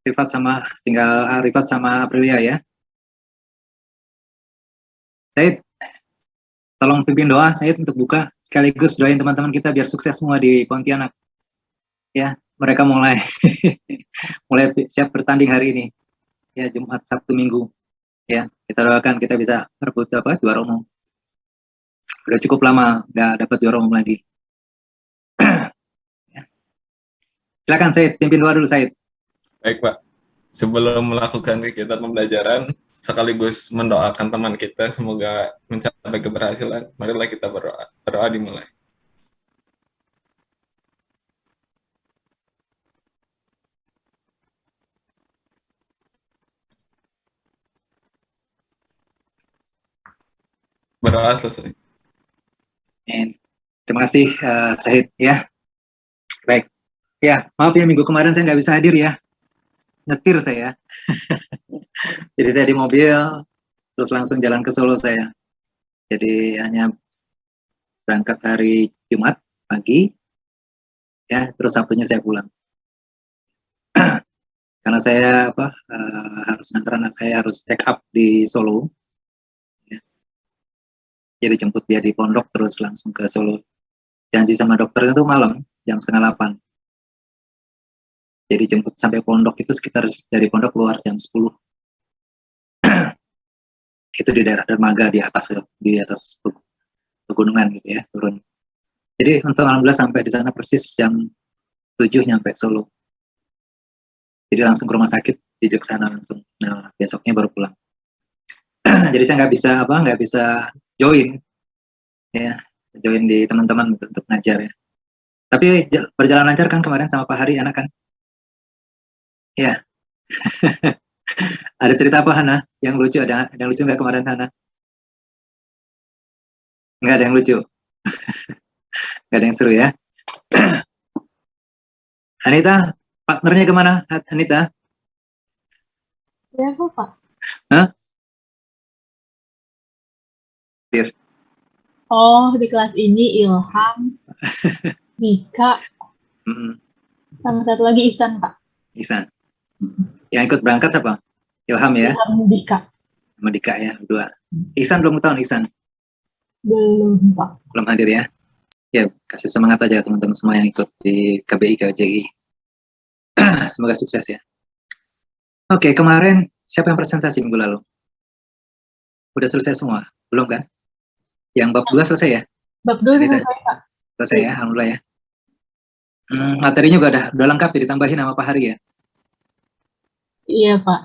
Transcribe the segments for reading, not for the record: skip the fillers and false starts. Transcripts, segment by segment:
Rifat sama Aprilia ya. Said, tolong pimpin doa Said untuk buka, sekaligus doain teman-teman kita biar sukses semua di Pontianak. Ya, mereka mulai mulai siap bertanding hari ini. Ya, Jumat, Sabtu, Minggu. Ya, kita doakan kita bisa merebut juara umum. Udah cukup lama nggak dapat juara umum lagi. Ya. Silakan Said, pimpin doa dulu Said. Baik Pak, sebelum melakukan kegiatan pembelajaran, sekaligus mendoakan teman kita semoga mencapai keberhasilan, marilah kita berdoa. Berdoa dimulai. Berdoa selesai. Terima kasih Syahid ya. Baik. Ya, maaf ya minggu kemarin saya nggak bisa hadir ya. Nyetir saya. Jadi saya di mobil, terus langsung jalan ke Solo saya. Jadi hanya berangkat hari Jumat pagi, ya, terus Sabtunya saya pulang. Karena saya harus ngantar anak saya harus check up di Solo. Ya. Jadi jemput dia di pondok terus langsung ke Solo. Janji sama dokter itu malam jam 7:30. Jadi jemput sampai pondok itu sekitar dari pondok keluar jam 10. Itu di daerah dermaga di atas pegunungan gitu ya, turun. Jadi untuk alhamdulillah sampai di sana persis jam 7 nyampe Solo. Jadi langsung ke rumah sakit, di sana langsung. Nah, besoknya baru pulang. Jadi saya nggak bisa join ya, join di teman-teman untuk ngajar ya. Tapi berjalan lancar kan kemarin sama Pak Hari, anak kan? Ya. Ada cerita apa Hana? Yang lucu, ada yang lucu nggak kemarin Hana? Nggak ada yang lucu. Nggak ada yang seru ya. Anita, partnernya kemana Anita? Ya Pak. Hah? Oh, di kelas ini Ilham, Dika, sama satu lagi Ihsan Pak. Ihsan. Yang ikut berangkat siapa? Ilham ya? Ilham, Dika. Sama Dika ya, berdua. Ihsan belum tahun Ihsan? Belum Pak. Belum hadir ya? Ya, kasih semangat aja teman-teman semua yang ikut di KBI, KJI. Semoga sukses ya. Oke, kemarin siapa yang presentasi minggu lalu? Udah selesai semua? Belum kan? Yang bab 2 selesai ya? Bab 2 selesai Pak. Selesai ya, alhamdulillah ya. Materinya juga udah lengkap ya, ditambahin sama Pak Hari ya? Iya Pak.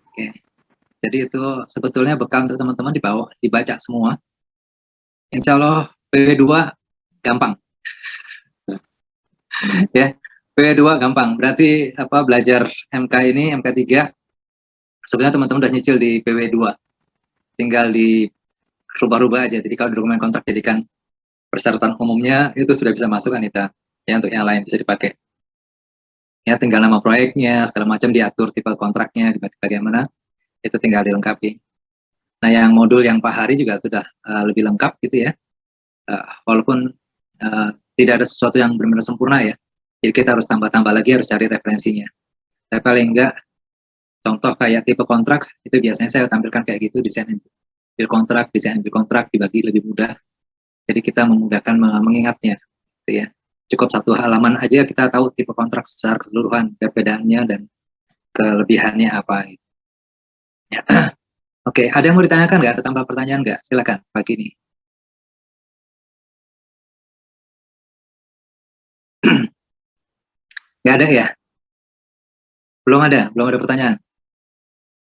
Oke. Jadi itu sebetulnya bekal untuk teman-teman dibaca semua. Insya Allah PW2 gampang. Ya, PW2 gampang. Berarti belajar MK ini, MK3, sebenarnya teman-teman udah nyicil di PW2. Tinggal di rubah-rubah aja. Jadi kalau dokumen kontrak jadikan persyaratan umumnya, itu sudah bisa masuk Anita. Ya, untuk yang lain bisa dipakai. Ya, tinggal nama proyeknya, segala macam diatur, tipe kontraknya, bagaimana, itu tinggal dilengkapi. Nah, yang modul yang Pak Hari juga sudah lebih lengkap gitu ya. Walaupun tidak ada sesuatu yang benar-benar sempurna ya. Jadi kita harus tambah-tambah lagi, harus cari referensinya. Tapi paling enggak, contoh kayak tipe kontrak, itu biasanya saya tampilkan kayak gitu, desain kontrak dibagi lebih mudah. Jadi kita memudahkan mengingatnya, gitu ya. Cukup satu halaman aja kita tahu tipe kontrak secara keseluruhan, perbedaannya dan kelebihannya apa. Gitu. Ya. Oke, ada yang mau ditanyakan nggak? Ada tambah pertanyaan nggak? Silakan pagi ini. Nggak ada ya? Belum ada pertanyaan.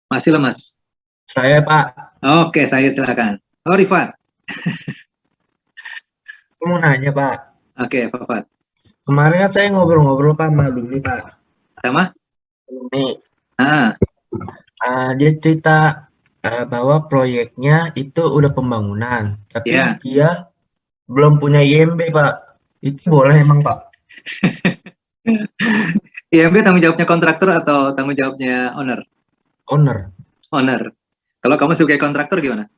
Masih lemas? Saya Pak. Oke, saya silakan. Oh, Rifat. Saya mau nanya Pak. Oke, Pak. Kemarin kan saya ngobrol-ngobrol Pak sama Luni Pak. Sama? Luni. Dia cerita bahwa proyeknya itu udah pembangunan, tapi dia belum punya IMB Pak. Itu boleh emang Pak? IMB tanggung jawabnya kontraktor atau tanggung jawabnya owner? Owner. Kalau kamu sebagai kontraktor gimana?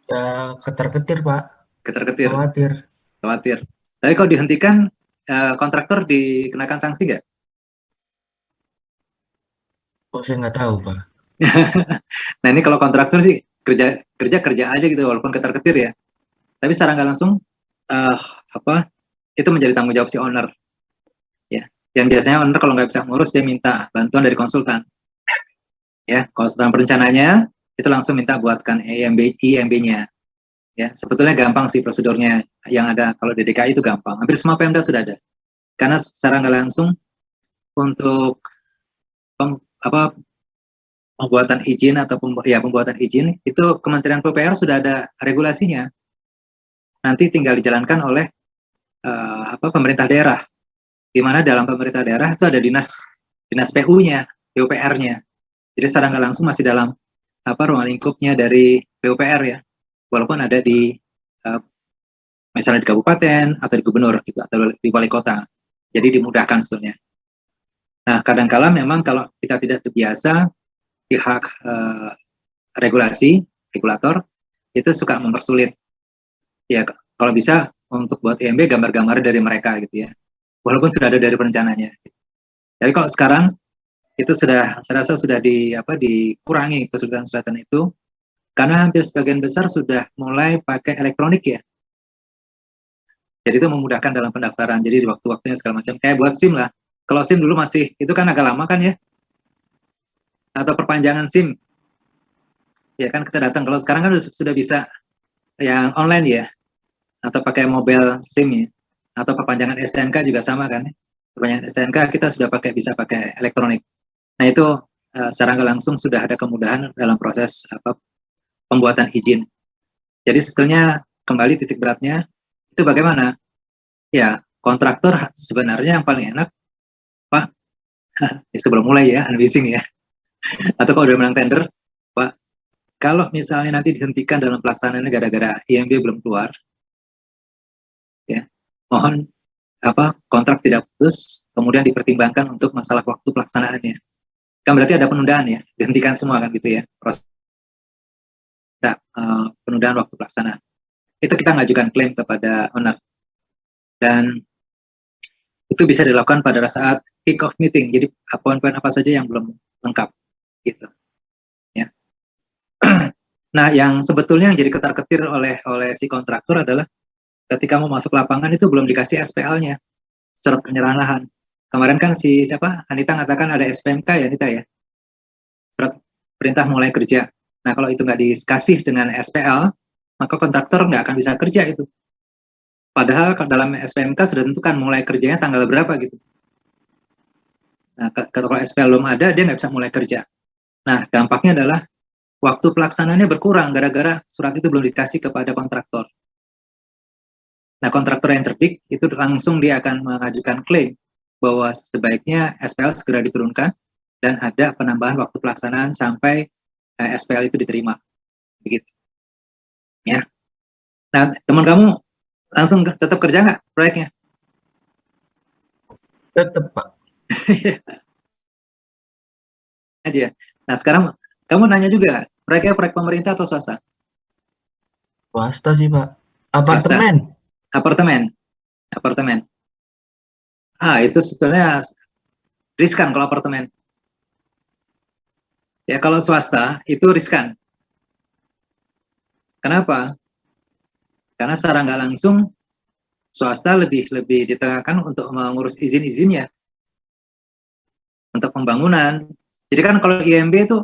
Ya, ketar-ketir Pak. Khawatir. Tapi kalau dihentikan, kontraktor dikenakan sanksi nggak? Oh, saya nggak tahu, Pak. Nah ini kalau kontraktor sih kerja aja gitu walaupun ketar-ketir ya. Tapi secara nggak langsung eh, apa itu menjadi tanggung jawab si owner ya. Yang biasanya owner kalau nggak bisa ngurus dia minta bantuan dari konsultan ya. Konsultan perencananya itu langsung minta buatkan IMB-nya ya. Sebetulnya gampang sih prosedurnya yang ada kalau di DKI itu gampang. Hampir semua Pemda sudah ada. Karena secara nggak langsung untuk apa pembuatan izin atau pembuatan izin itu Kementerian PUPR sudah ada regulasinya. Nanti tinggal dijalankan oleh pemerintah daerah. Di mana dalam pemerintah daerah itu ada dinas PU-nya, PUPR-nya. Jadi secara nggak langsung masih dalam ruang lingkupnya dari PUPR ya. Walaupun ada di misalnya di kabupaten atau di gubernur gitu atau di wali kota. Jadi dimudahkan sebetulnya. Nah, kadang-kala memang kalau kita tidak terbiasa pihak regulator itu suka mempersulit. Ya, kalau bisa untuk buat IMB gambar-gambar dari mereka gitu ya. Walaupun sudah ada dari perencananya. Tapi kalau sekarang itu sudah, saya rasa sudah dikurangi kesulitan-kesulitan itu karena hampir sebagian besar sudah mulai pakai elektronik ya. Jadi itu memudahkan dalam pendaftaran. Jadi di waktu-waktunya segala macam. Kayak buat SIM lah. Kalau SIM dulu masih, itu kan agak lama kan ya. Atau perpanjangan SIM. Ya kan kita datang. Kalau sekarang kan sudah bisa yang online ya. Atau pakai mobile SIM ya. Atau perpanjangan STNK juga sama kan. Perpanjangan STNK kita sudah bisa pakai elektronik. Nah itu secara nggak langsung sudah ada kemudahan dalam proses pembuatan izin. Jadi sebetulnya kembali titik beratnya itu bagaimana? Ya kontraktor sebenarnya yang paling enak, Pak, ya sebelum mulai ya, unleashing ya. Atau kalau udah menang tender, Pak, kalau misalnya nanti dihentikan dalam pelaksanaannya gara-gara IMB belum keluar, ya mohon kontrak tidak putus, kemudian dipertimbangkan untuk masalah waktu pelaksanaannya. Kan berarti ada penundaan ya, dihentikan semua kan gitu ya, proses penundaan waktu pelaksanaan. Itu kita ngajukan klaim kepada owner. Dan itu bisa dilakukan pada saat kick off meeting. Jadi poin-poin apa saja yang belum lengkap gitu. Ya. Nah, yang sebetulnya yang jadi ketar-ketir oleh si kontraktor adalah ketika mau masuk lapangan itu belum dikasih SPL-nya, surat penyerahan lahan. Kemarin kan Anita ngatakan ada SPMK ya, Anita ya, surat perintah mulai kerja. Nah, kalau itu nggak dikasih dengan SPL, maka kontraktor nggak akan bisa kerja itu. Padahal dalam SPMK sudah tentukan mulai kerjanya tanggal berapa gitu. Nah, kalau SPL belum ada, dia nggak bisa mulai kerja. Nah, dampaknya adalah waktu pelaksanaannya berkurang gara-gara surat itu belum dikasih kepada kontraktor. Nah, kontraktor yang cerdik itu langsung dia akan mengajukan klaim bahwa sebaiknya SPL segera diturunkan dan ada penambahan waktu pelaksanaan sampai SPL itu diterima. Begitu. Ya. Nah, teman kamu langsung tetap kerja nggak proyeknya? Tetap, Pak. Aja. Nah, sekarang kamu nanya juga, proyeknya proyek pemerintah atau swasta? Swasta sih, Pak. Swasta. Apartemen. Apartemen. Itu sebetulnya riskan kalau apartemen. Ya, kalau swasta itu riskan. Kenapa? Karena secara nggak langsung swasta lebih ditekankan untuk mengurus izin-izinnya untuk pembangunan. Jadi kan kalau IMB itu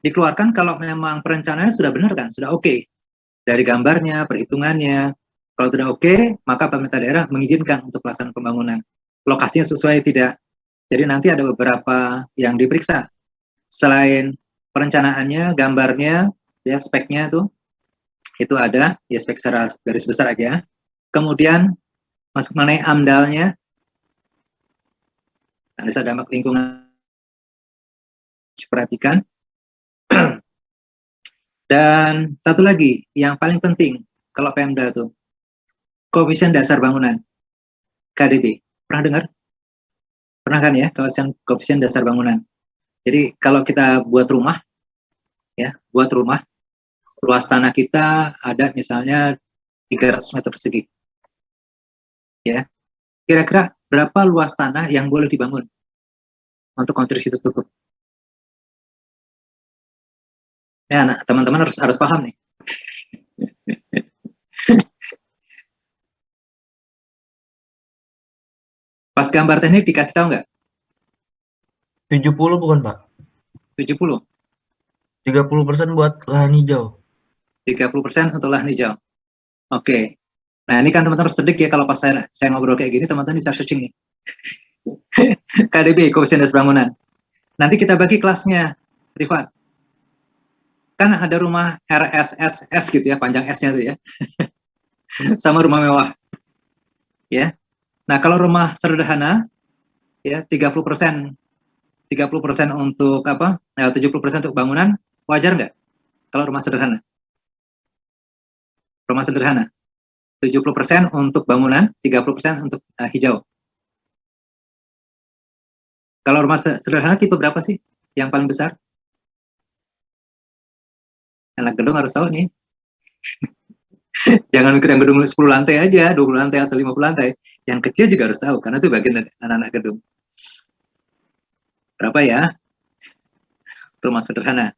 dikeluarkan kalau memang perencanaannya sudah benar kan, sudah oke. Dari gambarnya, perhitungannya. Kalau tidak oke, maka pemerintah daerah mengizinkan untuk pelaksanaan pembangunan. Lokasinya sesuai tidak. Jadi nanti ada beberapa yang diperiksa. Selain perencanaannya, gambarnya, ya speknya itu ada, ya spek secara garis besar aja. Kemudian masuk mengenai AMDAL-nya, analisa dampak lingkungan diperhatikan. Dan satu lagi yang paling penting kalau Pemda tuh koefisien dasar bangunan KDB. Pernah dengar? Pernah kan ya koefisien dasar bangunan. Jadi kalau kita buat rumah luas tanah kita ada misalnya 300 meter persegi. Ya. Kira-kira berapa luas tanah yang boleh dibangun untuk konstruksi tertutup? Ya, nah, teman-teman harus paham nih. Pas gambar teknik dikasih tahu nggak? 70 bukan Pak? 70, 30% buat lahan hijau. 30% untuk lahan hijau. Oke. Nah, ini kan teman-teman harus cerdik ya, kalau pas saya ngobrol kayak gini, teman-teman bisa searching nih. KDB, koefisien dasar bangunan. Nanti kita bagi kelasnya, Rifat. Kan ada rumah RSSS gitu ya, panjang S-nya tuh ya. Sama rumah mewah. Ya. Nah, kalau rumah sederhana, ya 30% untuk apa? 70% untuk bangunan, wajar nggak? Kalau rumah sederhana. Rumah sederhana. 70% untuk bangunan, 30% untuk hijau. Kalau rumah sederhana tipe berapa sih yang paling besar? Anak gedung harus tahu nih. Jangan mikir yang gedung 10 lantai aja, 20 lantai atau 50 lantai. Yang kecil juga harus tahu, karena itu bagian dari anak-anak gedung. Berapa ya? Rumah sederhana.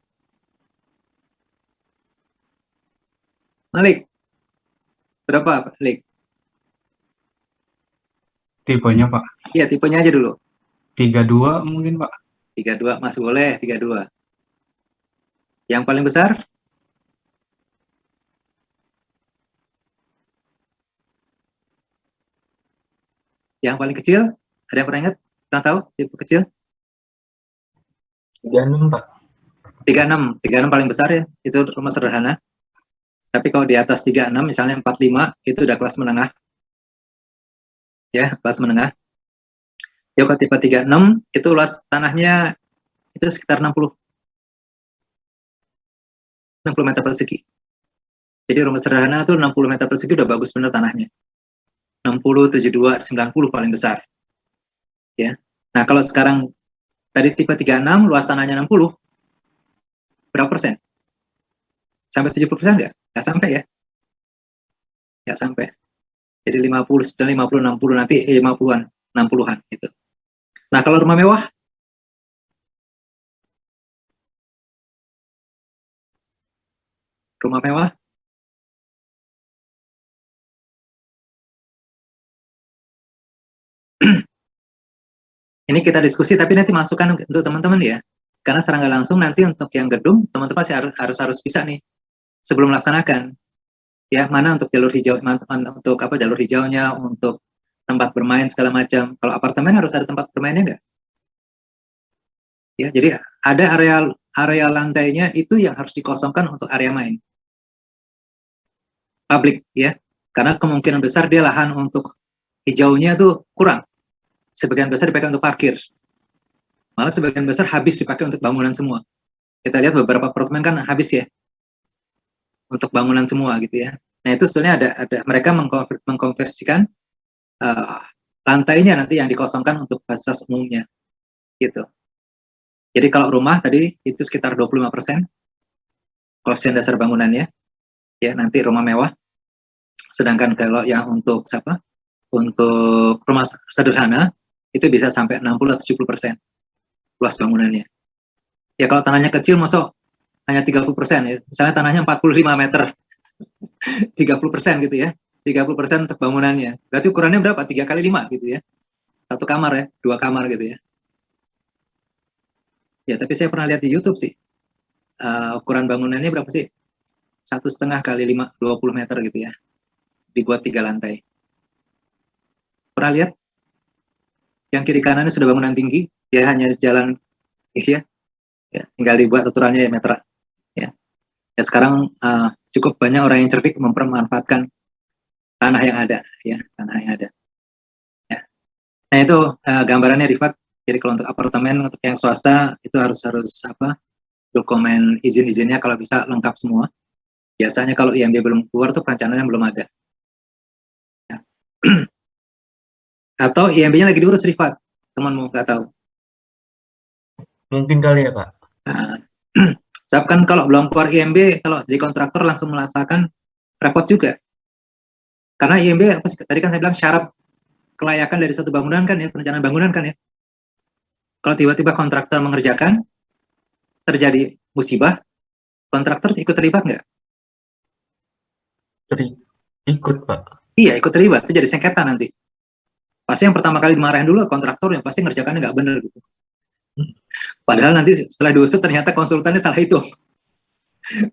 Malik, berapa, Malik? Tipenya Pak. Iya, tipenya aja dulu. 32 mungkin Pak. 32, masih boleh 32. Yang paling besar? Yang paling kecil? Ada yang pernah ingat? Pernah tahu tipe kecil? 36 Pak. 36 paling besar ya, itu rumah sederhana. Tapi kalau di atas 36, misalnya 45, itu udah kelas menengah. Ya, kelas menengah. Ya, kalau tipe 36, itu luas tanahnya itu sekitar 60 meter persegi. Jadi rumah sederhana itu 60 meter persegi udah bagus bener tanahnya. 60, 72, 90 paling besar. Ya. Nah, kalau sekarang tadi tipe 36, luas tanahnya 60, berapa persen? Sampai 70% nggak? Nggak sampai ya? Nggak sampai. Jadi 50, 50, 60, nanti 50-an, 60-an gitu. Nah, kalau rumah mewah? Rumah mewah? Ini kita diskusi, tapi nanti masukan untuk teman-teman ya. Karena secara nggak langsung nanti untuk yang gedung, teman-teman pasti harus bisa nih sebelum melaksanakan. Ya, mana untuk jalur hijau, untuk apa jalur hijaunya, untuk tempat bermain segala macam. Kalau apartemen harus ada tempat bermainnya nggak? Ya, jadi ada area lantainya itu yang harus dikosongkan untuk area main. Publik ya. Karena kemungkinan besar dia lahan untuk hijaunya tuh kurang. Sebagian besar dipakai untuk parkir. Malah sebagian besar habis dipakai untuk bangunan semua. Kita lihat beberapa apartemen kan habis ya. Untuk bangunan semua gitu ya. Nah, itu sebenarnya ada mereka mengkonversikan lantainya nanti yang dikosongkan untuk fasilitas umumnya. Gitu. Jadi kalau rumah tadi itu sekitar 25% koefisien dasar bangunannya. Ya, nanti rumah mewah. Sedangkan kalau yang untuk siapa? Untuk rumah sederhana itu bisa sampai 60 atau 70% luas bangunannya. Ya kalau tanahnya kecil masuk hanya 30% ya. Misalnya tanahnya 45 meter. 30% gitu ya. 30% untuk bangunannya. Berarti ukurannya berapa? 3 kali 5 gitu ya. 1 kamar ya, 2 kamar gitu ya. Ya, tapi saya pernah lihat di YouTube sih. Ukuran bangunannya berapa sih? 1,5 kali 5, 20 meter gitu ya. Dibuat 3 lantai. Pernah lihat? Yang kiri kanannya sudah bangunan tinggi, ya hanya jalan ya. Ya, tinggal dibuat aturannya ya meter. Ya. Ya sekarang cukup banyak orang yang cerdik mempermanfaatkan tanah yang ada, ya tanah yang ada. Ya. Nah itu gambarannya Rifat. Jadi kalau untuk apartemen untuk yang swasta itu harus apa? Dokumen izin-izinnya kalau bisa lengkap semua. Biasanya kalau IMB belum keluar tuh perencanaannya belum ada. Ya. Atau IMB-nya lagi diurus Rifat, temanmu nggak tahu. Mungkin kali ya Pak. Sebab kan kalau belum keluar IMB, kalau jadi kontraktor langsung melaksanakan repot juga. Karena IMB, tadi kan saya bilang syarat kelayakan dari satu bangunan kan ya, perencanaan bangunan kan ya. Kalau tiba-tiba kontraktor mengerjakan, terjadi musibah, Kontraktor ikut terlibat nggak? Ikut, Pak. Iya, ikut terlibat. Itu jadi sengketa nanti. Pasti yang pertama kali dimarahin dulu kontraktor yang pasti ngerjakannya nggak bener gitu. Padahal nanti setelah diusut ternyata konsultannya salah hitung.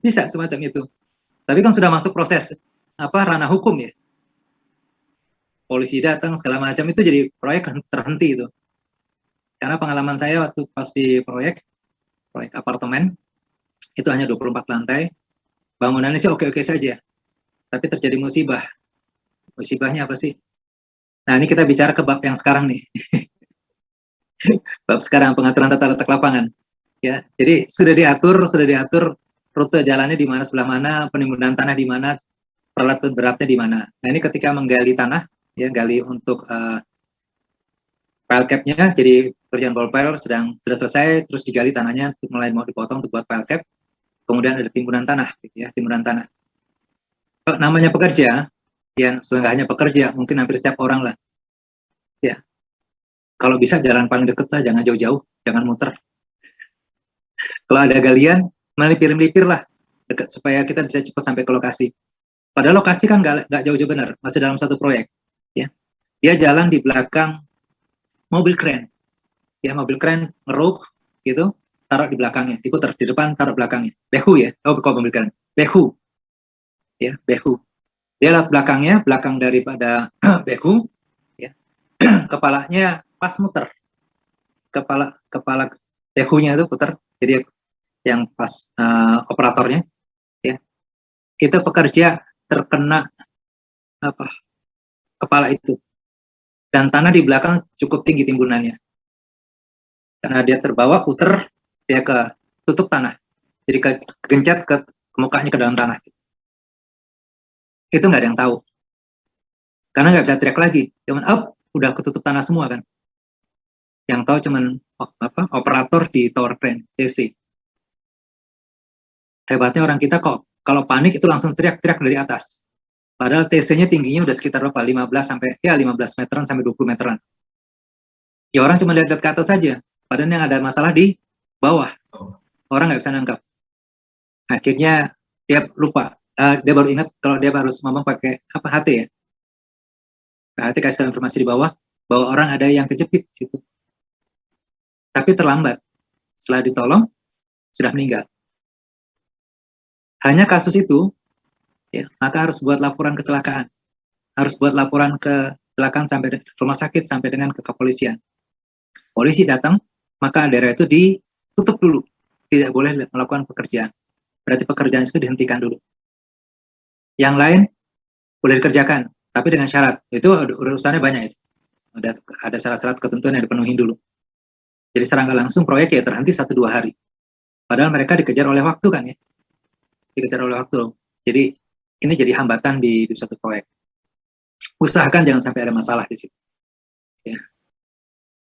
Bisa semacam itu. Tapi kan sudah masuk proses ranah hukum ya. Polisi datang segala macam itu jadi proyek terhenti itu. Karena pengalaman saya waktu pas di proyek apartemen itu hanya 24 lantai. Bangunannya sih oke-oke saja. Tapi terjadi musibah. Musibahnya apa sih? Nah, ini kita bicara ke bab yang sekarang nih. Bab sekarang pengaturan tata letak lapangan. Ya, jadi sudah diatur rute jalannya di mana, sebelah mana, penimbunan tanah di mana, peralatan beratnya di mana. Nah, ini ketika menggali tanah, ya gali untuk pile cap-nya, jadi pekerjaan ball pile sudah selesai, terus digali tanahnya, mulai mau dipotong untuk buat pile cap. Kemudian ada timbunan tanah, gitu ya, timbunan tanah. Namanya pekerja, yang nggak hanya pekerja, mungkin hampir setiap orang lah. Ya, kalau bisa jalan paling deket lah, jangan jauh-jauh, jangan muter. Kalau ada galian, melipir-melipir lah, dekat supaya kita bisa cepat sampai ke lokasi. Padahal lokasi kan nggak jauh-jauh benar, masih dalam satu proyek. Ya, dia jalan di belakang mobil kren. Ya, mobil kren ngeruk, gitu, taruh di belakangnya, diputar di depan, taruh belakangnya. Behu ya, kok mobil kren, behu. Ya, behu. Dia lihat belakangnya, belakang daripada behu, ya, kepalanya pas muter, kepala behunya itu putar, jadi yang pas operatornya, ya, itu pekerja terkena kepala itu, dan tanah di belakang cukup tinggi timbunannya, karena dia terbawa puter, dia ke tutup tanah, jadi kegencet ke mukanya ke dalam tanah. Itu nggak ada yang tahu, karena nggak bisa teriak lagi, cuman udah ketutup tanah semua kan. Yang tahu cuman operator di tower crane TC. Hebatnya orang kita kok kalau panik itu langsung teriak-teriak dari atas. Padahal TC-nya tingginya udah sekitar 15 meteran sampai 20 meteran. Ya orang cuma lihat-lihat ke atas saja. Padahal yang ada masalah di bawah. Orang nggak bisa nangkap. Akhirnya dia lupa. Dia baru ingat kalau dia harus ngomong pakai HT ya. HT kasih informasi di bawah bahwa orang ada yang kejepit situ. Tapi terlambat. Setelah ditolong sudah meninggal. Hanya kasus itu, ya, maka harus buat laporan kecelakaan. Harus buat laporan kecelakaan sampai rumah sakit sampai dengan ke kepolisian. Polisi datang, maka daerah itu ditutup dulu. Tidak boleh melakukan pekerjaan. Berarti pekerjaan itu dihentikan dulu. Yang lain boleh dikerjakan, tapi dengan syarat. Itu urusannya banyak itu. Ada syarat-syarat ketentuan yang dipenuhi dulu. Jadi serangga langsung proyek ya terhenti 1-2 hari. Padahal mereka dikejar oleh waktu kan ya. Dikejar oleh waktu. Jadi ini jadi hambatan di suatu proyek. Usahakan jangan sampai ada masalah di situ.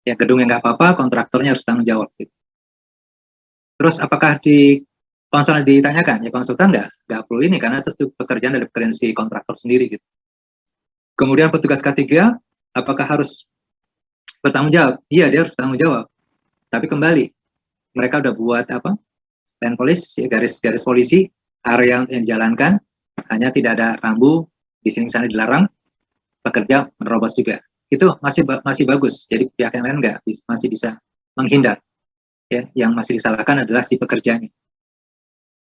Ya gedungnya nggak apa-apa, kontraktornya harus tanggung jawab. Gitu. Terus apakah di konsultan ditanyakan? Ya konsultan nggak perlu ini karena itu pekerjaan dari pekerjaan si kontraktor sendiri gitu. Kemudian petugas K3, apakah harus bertanggung jawab? Iya, dia harus bertanggung jawab. Tapi kembali, mereka udah buat line police, ya, garis polisi, area yang dijalankan, hanya tidak ada rambu, di sini misalnya dilarang, pekerja menerobos juga. Itu masih bagus, jadi pihak yang lain masih bisa menghindar. Ya, yang masih disalahkan adalah si pekerjanya.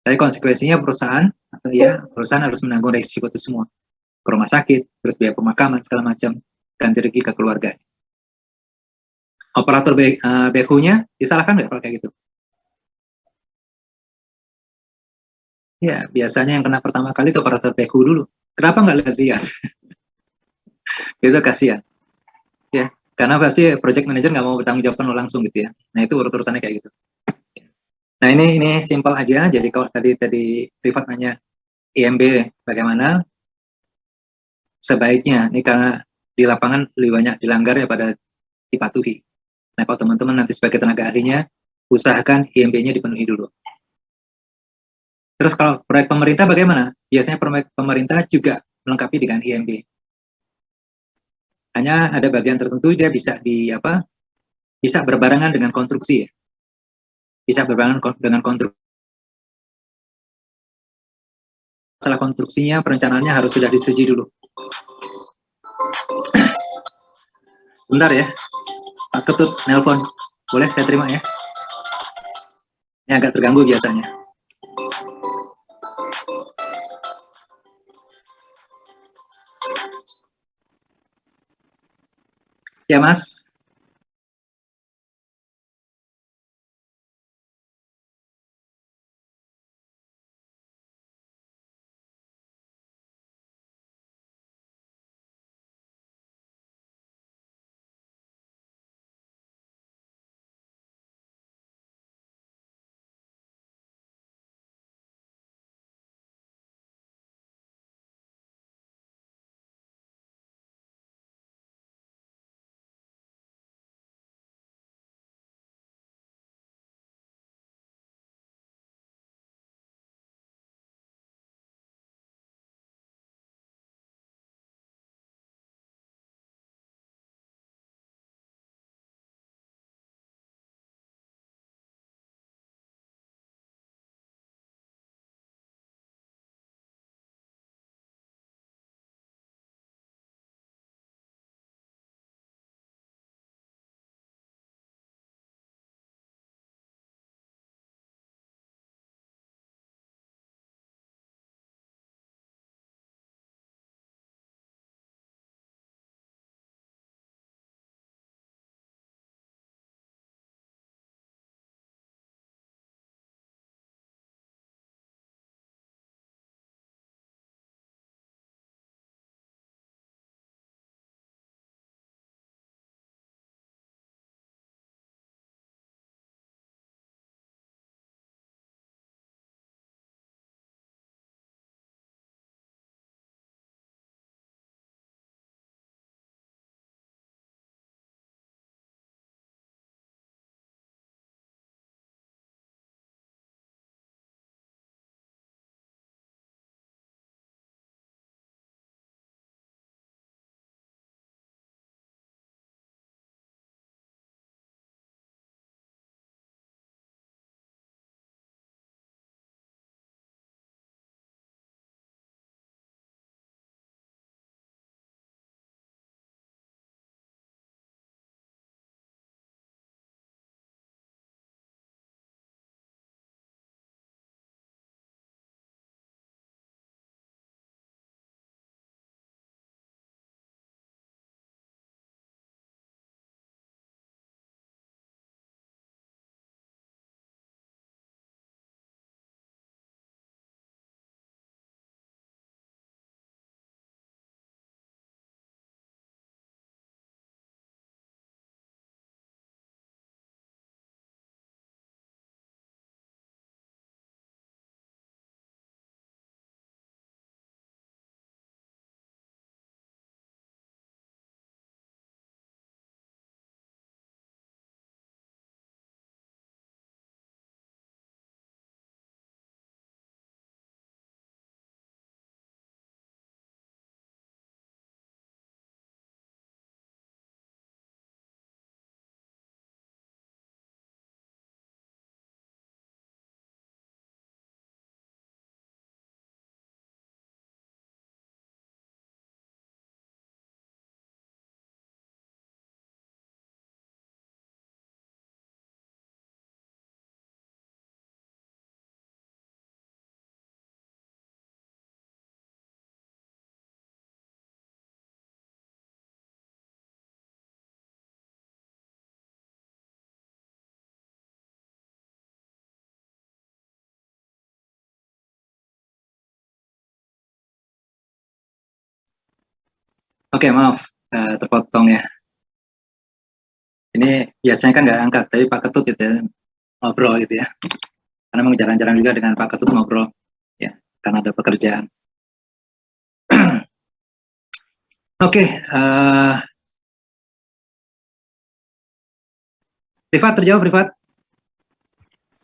Tapi konsekuensinya perusahaan harus menanggung risiko itu semua. Ke rumah sakit, terus biaya pemakaman, segala macam, ganti rugi ke keluarga. Operator BHU-nya disalahkan nggak kalau kayak gitu? Ya, biasanya yang kena pertama kali itu operator BHU dulu. Kenapa nggak lihat? Itu kasihan. Ya, karena pasti project manager nggak mau bertanggung jawab langsung gitu ya. Nah, itu urut-urutannya kayak gitu. Nah, ini simpel aja. Jadi kalau tadi Rifat nanya IMB bagaimana? Sebaiknya, ini karena di lapangan lebih banyak dilanggar ya pada dipatuhi. Nah, kalau teman-teman nanti sebagai tenaga ahlinya, usahakan IMB-nya dipenuhi dulu. Terus kalau proyek pemerintah bagaimana? Biasanya proyek pemerintah juga melengkapi dengan IMB. Hanya ada bagian tertentu dia bisa bisa berbarengan dengan konstruksi ya. Bisa berbarengan dengan konstruksi. masalah konstruksinya, perencanaannya harus sudah disetujui dulu. Sebentar ya, Pak Ketut nelpon. Boleh saya terima ya? Ini agak terganggu biasanya. Ya, Mas. Oke, maaf, terpotong ya. Ini biasanya kan nggak angkat, tapi Pak Ketut gitu ya, ngobrol gitu ya. Karena memang jarang-jarang juga dengan Pak Ketut ngobrol, ya, karena ada pekerjaan. Oke, Privat terjawab, Privat?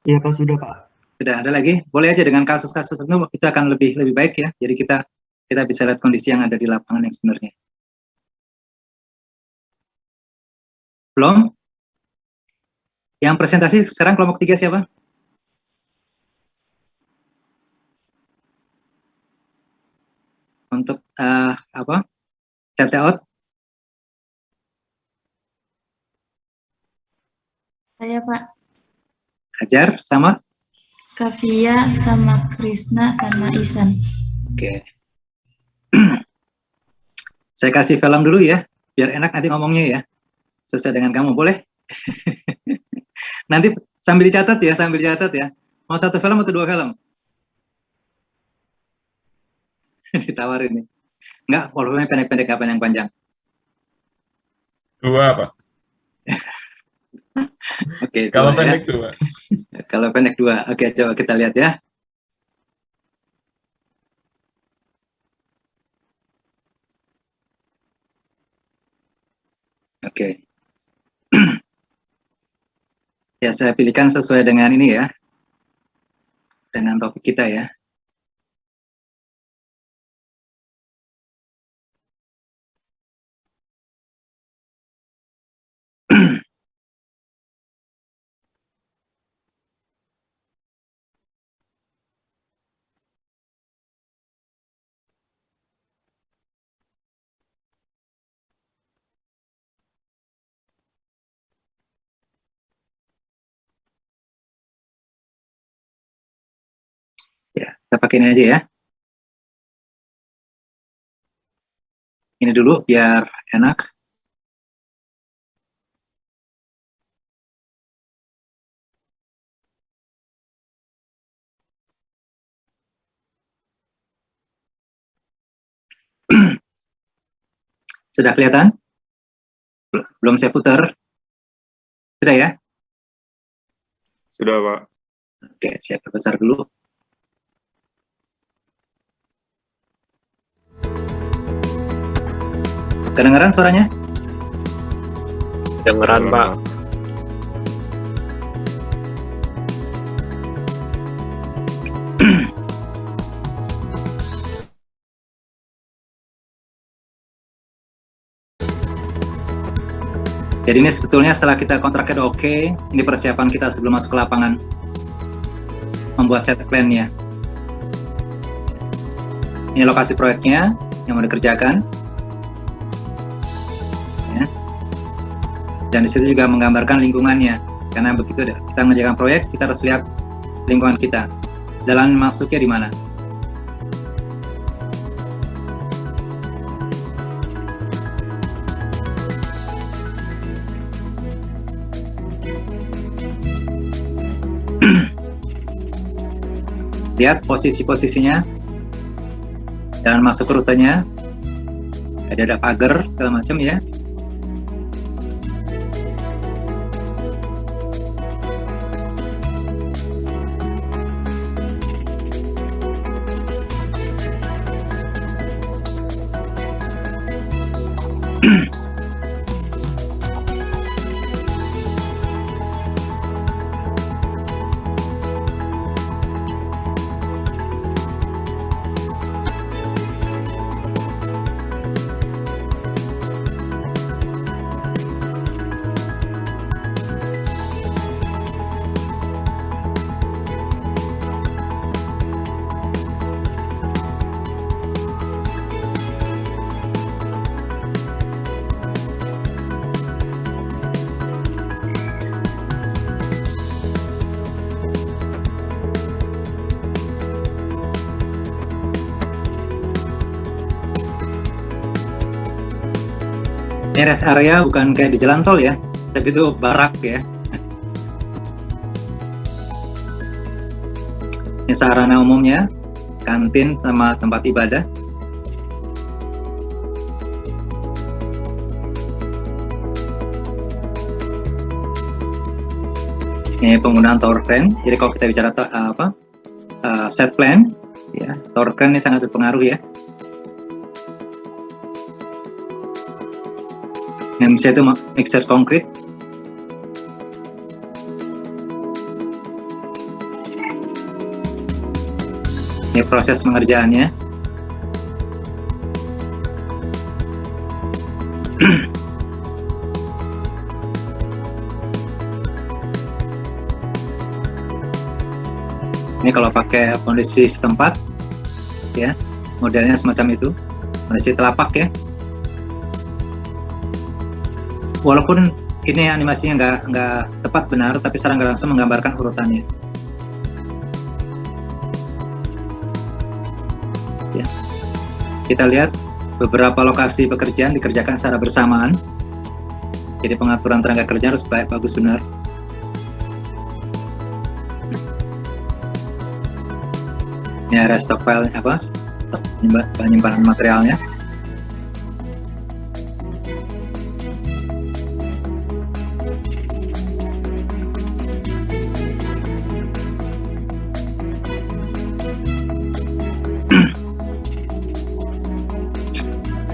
Iya Pak, sudah Pak. Sudah ada lagi? Boleh aja dengan kasus-kasus tertentu kita akan lebih baik ya. Jadi kita bisa lihat kondisi yang ada di lapangan yang sebenarnya. Belum? Yang presentasi sekarang kelompok 3 siapa? untuk chat out? Saya Pak. Hajar sama? Kavia sama Krisna sama Isan. Oke. Saya kasih film dulu ya, biar enak nanti ngomongnya ya. Sesuai dengan kamu, boleh? Nanti sambil dicatat ya. Mau 1 film atau 2 film? Ditawarin nih. Enggak, volumenya pendek-pendek, apa yang panjang? 2, Pak. Oke, Kalau 2 ya. pendek 2. Kalau pendek 2. Oke, coba kita lihat ya. Oke. Ya, saya pilihkan sesuai dengan ini ya. Dengan topik kita ya. Ya, kita pakai ini aja ya. Ini dulu biar enak. Sudah kelihatan? Belum saya putar. Sudah ya? Sudah, Pak. Oke, saya perbesar dulu. Kedengaran suaranya? Dengeran, Pak. Jadi ini sebetulnya setelah kita kontraknya oke, ini persiapan kita sebelum masuk ke lapangan. Membuat set plan-nya. Ini lokasi proyeknya yang mau dikerjakan. Ya. Dan disitu juga menggambarkan lingkungannya. Karena begitu kita mengerjakan proyek, kita harus lihat lingkungan kita. Jalan masuknya di mana. Lihat posisi-posisinya, jalan masuk ke rutenya, ada pagar segala macam ya. Ini rest area bukan kayak di jalan tol ya, tapi itu barak ya. Ini sarana umumnya, kantin sama tempat ibadah. Ini penggunaan tower crane. Jadi kalau kita bicara set plan, ya tower crane ini sangat berpengaruh ya. Yang bisa itu mixer konkret. Ini proses pengerjaannya. Ini kalau pakai kondisi setempat, ya modelnya semacam itu. kondisi telapak ya. Walaupun ini animasinya nggak tepat benar, tapi secara nggak langsung menggambarkan urutannya. Ya. Kita lihat beberapa lokasi pekerjaan dikerjakan secara bersamaan. Jadi pengaturan tenaga kerja harus bagus benar. Ini area stok file apa? Stok penyimpanan materialnya.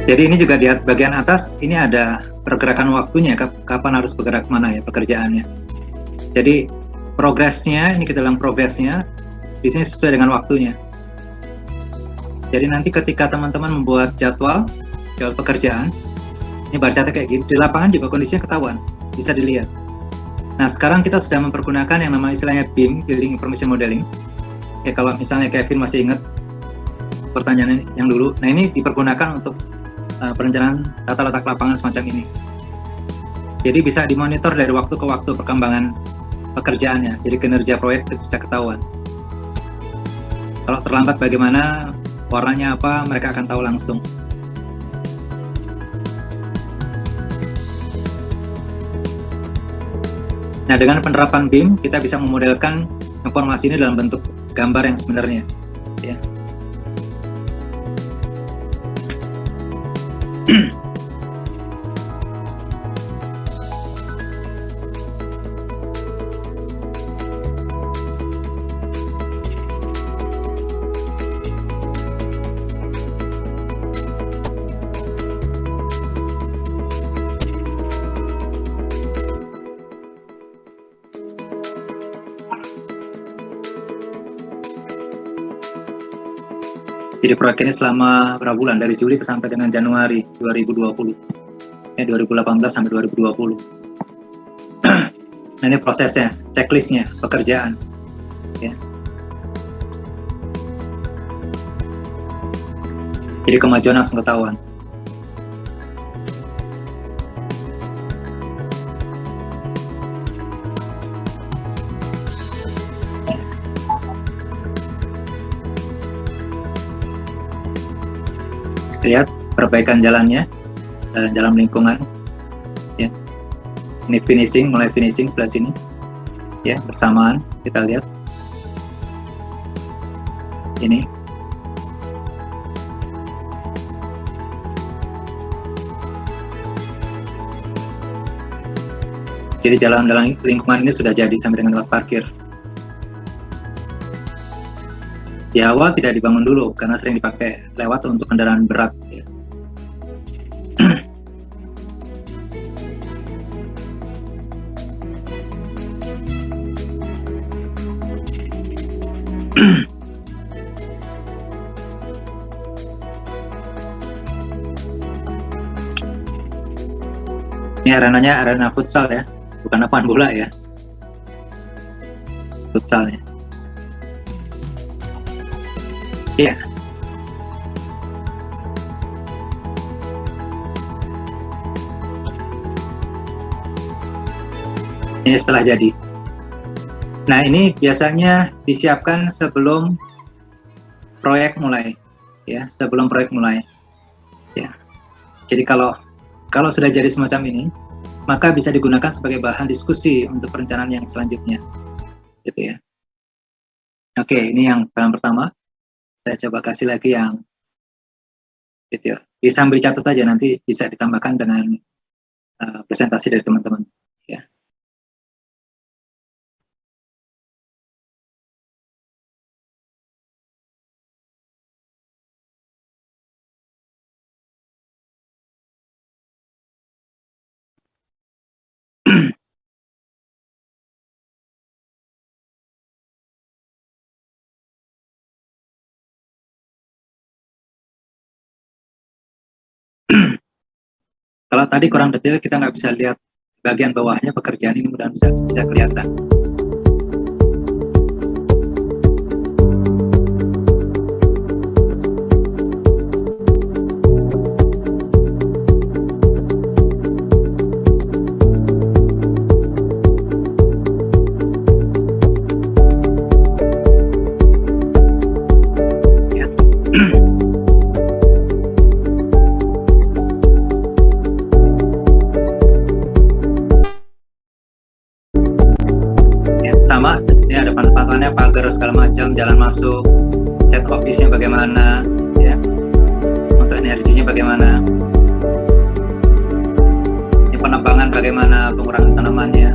Jadi ini juga di bagian atas ini ada pergerakan waktunya, kapan harus bergerak mana ya pekerjaannya. Jadi progresnya, ini kita bilang progresnya, di sini sesuai dengan waktunya. Jadi nanti ketika teman-teman membuat jadwal pekerjaan, ini bar chart kayak gini, di lapangan juga kondisinya ketahuan, bisa dilihat. Nah sekarang kita sudah mempergunakan yang namanya istilahnya BIM, Building Information Modeling. Ya kalau misalnya Kevin masih ingat pertanyaan yang dulu, nah ini dipergunakan untuk perencanaan tata letak lapangan semacam ini. Jadi bisa dimonitor dari waktu ke waktu perkembangan pekerjaannya. Jadi kinerja proyek bisa ketahuan. Kalau terlambat bagaimana, warnanya apa, mereka akan tahu langsung. Nah, dengan penerapan BIM, kita bisa memodelkan informasi ini dalam bentuk gambar yang sebenarnya. Ya. Jadi proyek ini selama berapa bulan? Dari Juli sampai dengan Januari 2020. 2018 sampai 2020. Nah ini prosesnya, checklistnya, pekerjaan. Ya. Jadi kemajuan langsung ketahuan. Lihat perbaikan jalannya dalam lingkungan ya. Ini finishing, mulai finishing sebelah sini ya, bersamaan kita lihat ini. Jadi jalan dalam lingkungan ini sudah jadi sampai dengan tempat parkir. Di awal tidak dibangun dulu karena sering dipakai lewat untuk kendaraan berat ya. Ini arenanya arena futsal ya, bukan lapangan bola ya, futsalnya. Iya. Ini setelah jadi. Nah, ini biasanya disiapkan sebelum proyek mulai, ya, sebelum proyek mulai. Ya. Jadi kalau sudah jadi semacam ini, maka bisa digunakan sebagai bahan diskusi untuk perencanaan yang selanjutnya, gitu ya. Oke, ini yang bahan pertama. Saya coba kasih lagi yang gitu ya. Bisa sambil catat aja, nanti bisa ditambahkan dengan presentasi dari teman-teman ya. Kalau tadi kurang detail, kita nggak bisa lihat bagian bawahnya pekerjaan ini, mudah-mudahan bisa kelihatan. pertama ini ada pantangannya, pagar segala macam, jalan masuk, set office-nya bagaimana, ya, untuk energinya bagaimana, ini penebangan bagaimana, pengurangan tanamannya.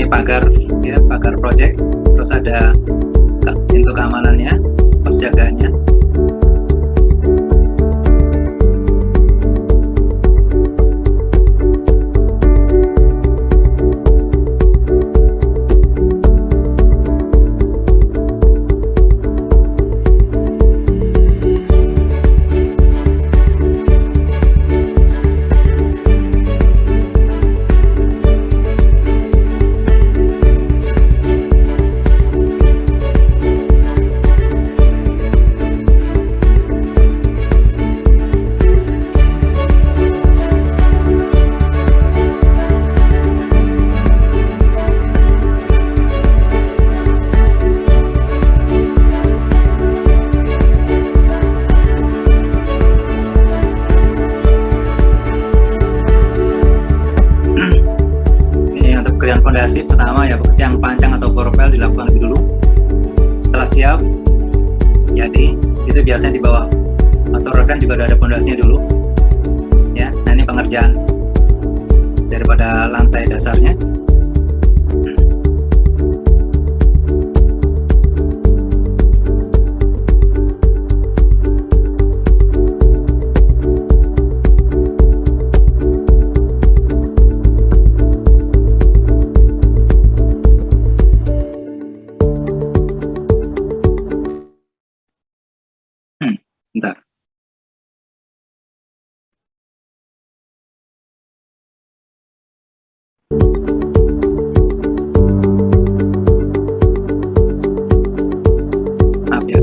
Pagar, ya, pagar project, terus ada pintu keamanannya, pos jaganya. Fondasi pertama ya, yang pancang atau porpel dilakukan lebih dulu. Setelah siap, jadi itu biasanya di bawah atau rekan juga udah ada fondasinya dulu. Ya, nah ini pengerjaan daripada lantai dasarnya. Bentar. Maaf ya.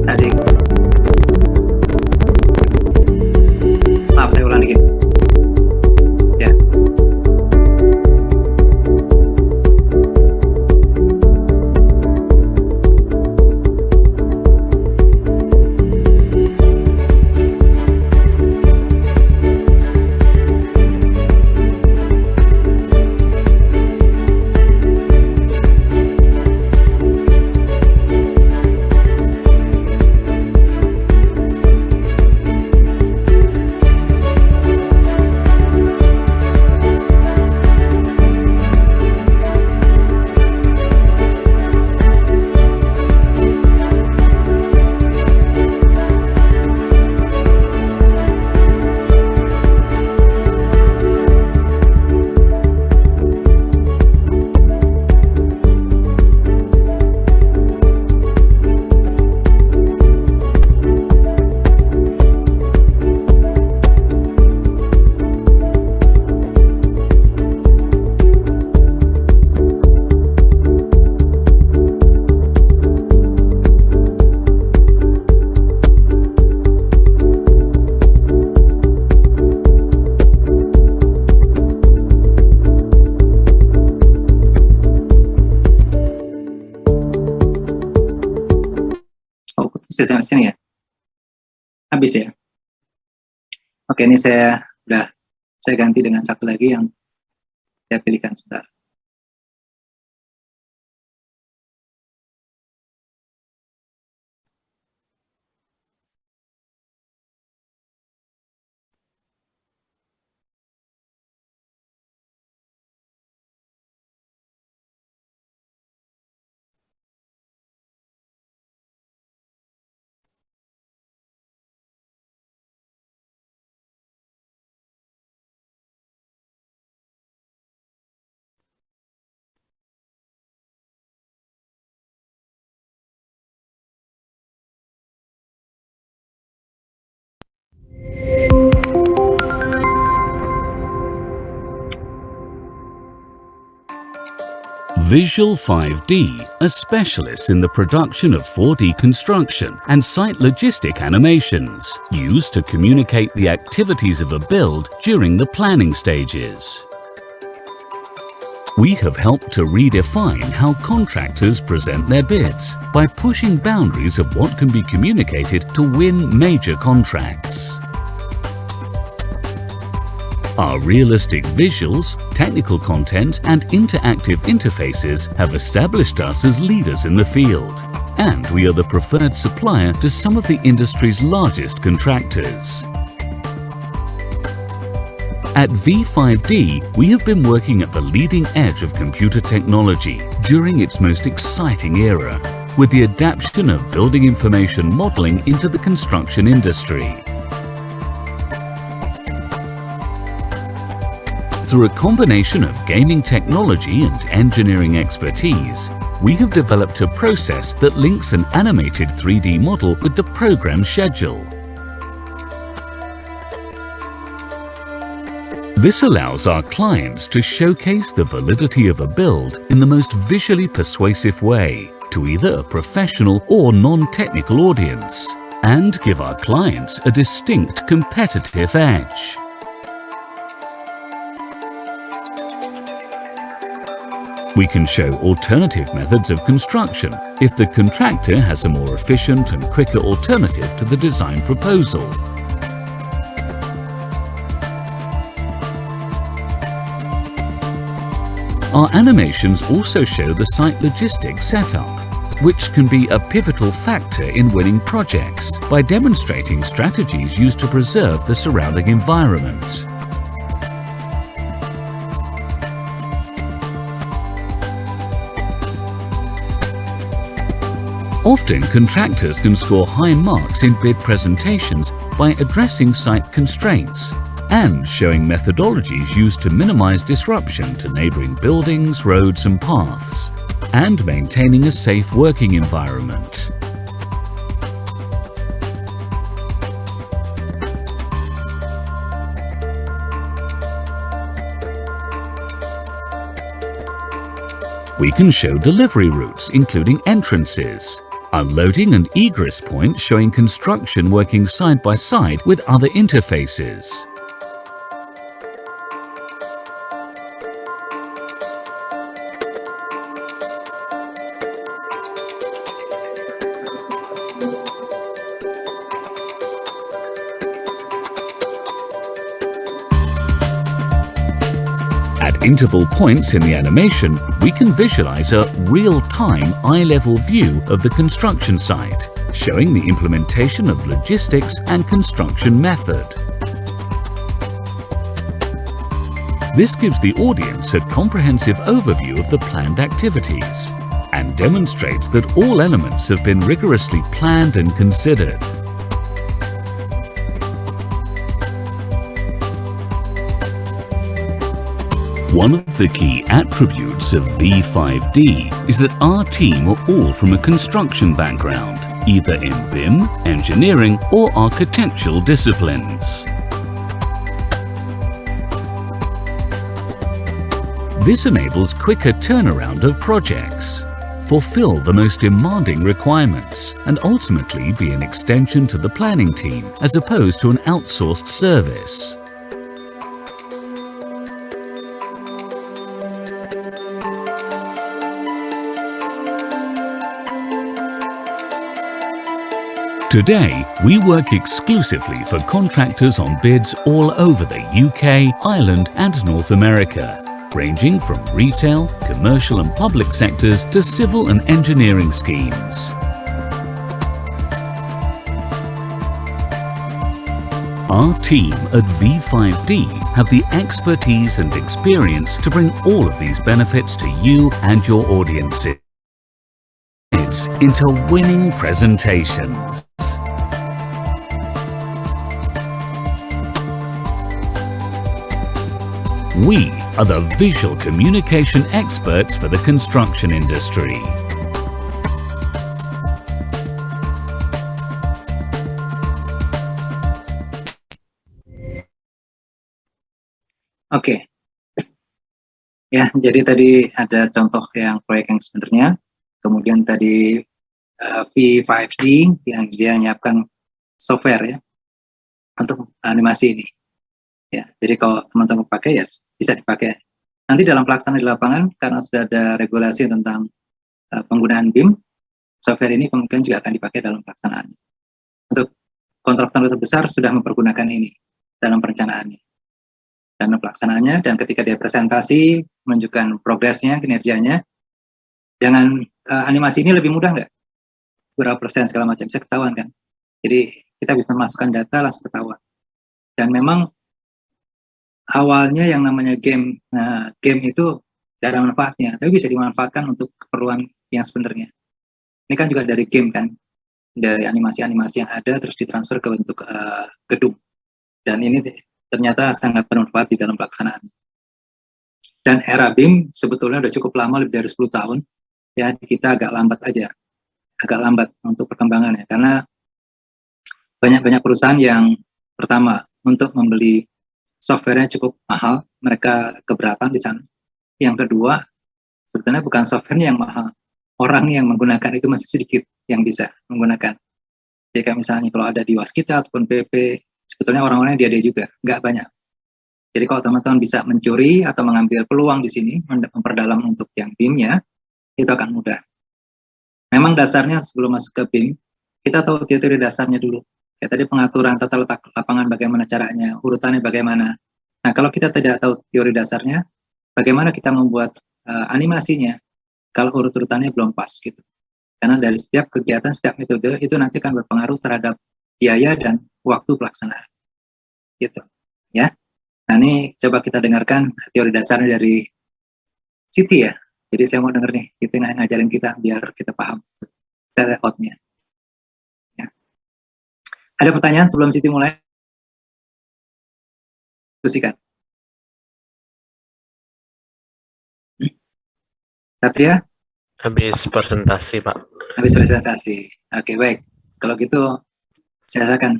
Tadi. Maaf, saya ulang dikit. Ya. Sampai sini ya, habis ya. Oke, ini saya ganti dengan satu lagi yang saya pilihkan sebentar. Visual 5D are specialists in the production of 4D construction and site logistic animations used to communicate the activities of a build during the planning stages. We have helped to redefine how contractors present their bids by pushing boundaries of what can be communicated to win major contracts. Our realistic visuals, technical content and interactive interfaces have established us as leaders in the field, and we are the preferred supplier to some of the industry's largest contractors. At V5D, we have been working at the leading edge of computer technology during its most exciting era, with the adaptation of building information modeling into the construction industry. Through a combination of gaming technology and engineering expertise, we have developed a process that links an animated 3D model with the program schedule. This allows our clients to showcase the validity of a build in the most visually persuasive way to either a professional or non-technical audience, and give our clients a distinct competitive edge. We can show alternative methods of construction if the contractor has a more efficient and quicker alternative to the design proposal. Our animations also show the site logistics setup, which can be a pivotal factor in winning projects by demonstrating strategies used to preserve the surrounding environment. Often, contractors can score high marks in bid presentations by addressing site constraints and showing methodologies used to minimize disruption to neighboring buildings, roads and paths, and maintaining a safe working environment. We can show delivery routes, including entrances, unloading and egress points showing construction working side by side with other interfaces. At interval points in the animation, we can visualize a real-time eye-level view of the construction site, showing the implementation of logistics and construction method. This gives the audience a comprehensive overview of the planned activities and demonstrates that all elements have been rigorously planned and considered. One of the key attributes of V5D is that our team are all from a construction background, either in BIM, engineering or architectural disciplines. This enables quicker turnaround of projects, fulfill the most demanding requirements, and ultimately be an extension to the planning team as opposed to an outsourced service. Today, we work exclusively for contractors on bids all over the UK, Ireland and North America, ranging from retail, commercial and public sectors to civil and engineering schemes. Our team at V5D have the expertise and experience to bring all of these benefits to you and your audiences into winning presentations. We are the visual communication experts for the construction industry. Oke. Ya, jadi tadi ada contoh yang proyek yang sebenarnya, kemudian tadi V5D yang dia menyiapkan software ya untuk animasi ini. Ya, jadi kalau teman-teman pakai ya bisa dipakai. Nanti dalam pelaksanaan di lapangan karena sudah ada regulasi tentang penggunaan BIM, software ini kemungkinan juga akan dipakai dalam pelaksanaan. Untuk kontraktor terbesar sudah mempergunakan ini dalam perencanaannya dan pelaksanaannya, dan ketika dia presentasi menunjukkan progresnya, kinerjanya, dengan animasi ini lebih mudah nggak? Berapa persen segala macam bisa ketahuan kan? Jadi kita bisa masukkan data langsung ketahuan. Dan memang awalnya yang namanya game itu tidak ada manfaatnya, tapi bisa dimanfaatkan untuk keperluan yang sebenarnya. Ini kan juga dari game kan, dari animasi-animasi yang ada terus ditransfer ke bentuk gedung. Dan ini ternyata sangat bermanfaat di dalam pelaksanaan. Dan era BIM sebetulnya sudah cukup lama, lebih dari 10 tahun. Ya, kita agak lambat untuk perkembangannya, karena banyak perusahaan yang pertama untuk membeli softwarenya cukup mahal, mereka keberatan di sana. Yang kedua, sebetulnya bukan softwarenya yang mahal, orang yang menggunakan itu masih sedikit yang bisa menggunakan. Jadi misalnya kalau ada di Waskita ataupun PP, sebetulnya orang-orangnya dia juga, nggak banyak. Jadi kalau teman-teman bisa mencuri atau mengambil peluang di sini, memperdalam untuk yang BIM-nya, itu akan mudah. Memang dasarnya sebelum masuk ke BIM, kita tahu teori dasarnya dulu. Ya, tadi pengaturan tata letak lapangan bagaimana caranya, urutannya bagaimana. Nah, kalau kita tidak tahu teori dasarnya, bagaimana kita membuat animasinya kalau urut-urutannya belum pas gitu. Karena dari setiap kegiatan, setiap metode itu nanti akan berpengaruh terhadap biaya dan waktu pelaksanaan. Gitu. Ya. Nah, ini coba kita dengarkan teori dasarnya dari Siti ya. Jadi saya mau denger nih, Siti ngajarin kita biar kita paham layout-nya. Ya. Ada pertanyaan sebelum Siti mulai? Diskusikan. Satria? Habis presentasi, Pak. Habis presentasi. Oke, baik. Kalau gitu, silakan.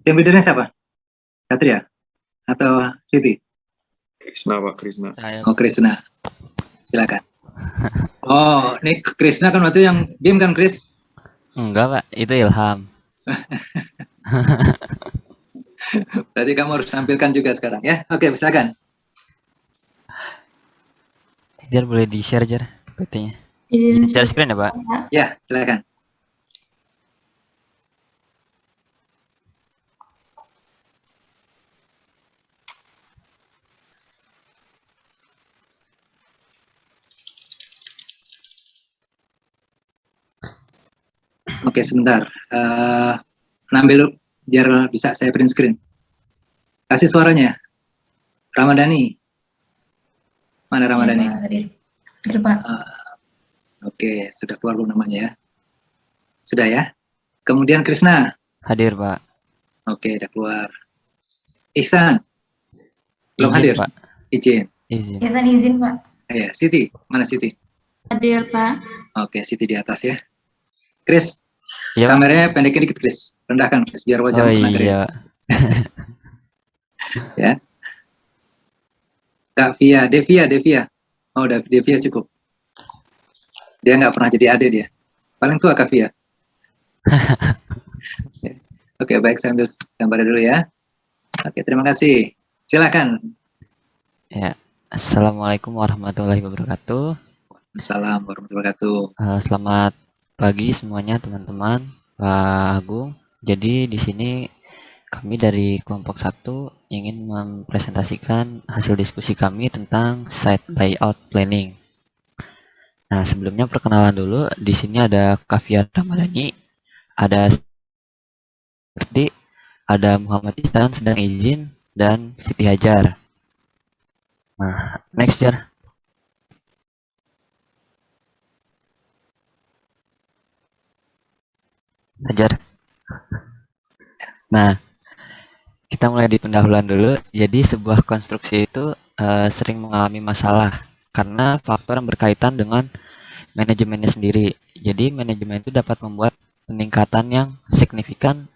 Tim leadernya siapa? Satria? Atau Siti? Krisna, Pak, Krisna. Saya. Oh, Krisna. Silakan. Oh, ini Krisna kan waktu yang BIM kan, Kris? Enggak, Pak. Itu Ilham. Berarti kamu harus tampilkan juga sekarang ya. Oke, silakan. Biar boleh di-share aja PT-nya. Izin Share screen ya, Pak? Ya, silakan. Oke, sebentar. Ambil biar bisa saya print screen. Kasih suaranya. Ramadhani. Mana Ramadhani? Hadir, Pak. Oke, sudah keluar belum namanya ya? Sudah ya? Kemudian Krisna. Hadir, Pak. Oke, udah keluar. Ihsan. Belum Izin, hadir? Pak. Izin. Izin. Izin, Pak. Ya, Siti. Mana Siti? Hadir, Pak. Oke, Siti di atas ya. Kris, Ya, Pak. kameranya pendekin dikit, Kris. Rendahkan, Kris, biar wajah Oh kena, Kris. iya. Ya. Kak Via, Devia. Oh, Devia cukup. Dia nggak pernah jadi adik dia. Paling tua Kak Via. Oke, baik, saya ambil gambarnya dulu ya. Oke, terima kasih. Silakan. Ya. Assalamualaikum warahmatullahi wabarakatuh. Assalamualaikum warahmatullahi wabarakatuh. Selamat pagi semuanya, teman-teman, Pak Agung. Jadi di sini kami dari kelompok 1 ingin mempresentasikan hasil diskusi kami tentang site layout planning. Nah, sebelumnya perkenalan dulu. Di sini ada Kafia Ramadhani, ada seperti ada Muhammad Ihsan sedang izin, dan Siti Hajar. Nah, next, Jar. Hajar. Nah, kita mulai di pendahuluan dulu. Jadi sebuah konstruksi itu sering mengalami masalah karena faktor yang berkaitan dengan manajemennya sendiri. Jadi manajemen itu dapat membuat peningkatan yang signifikan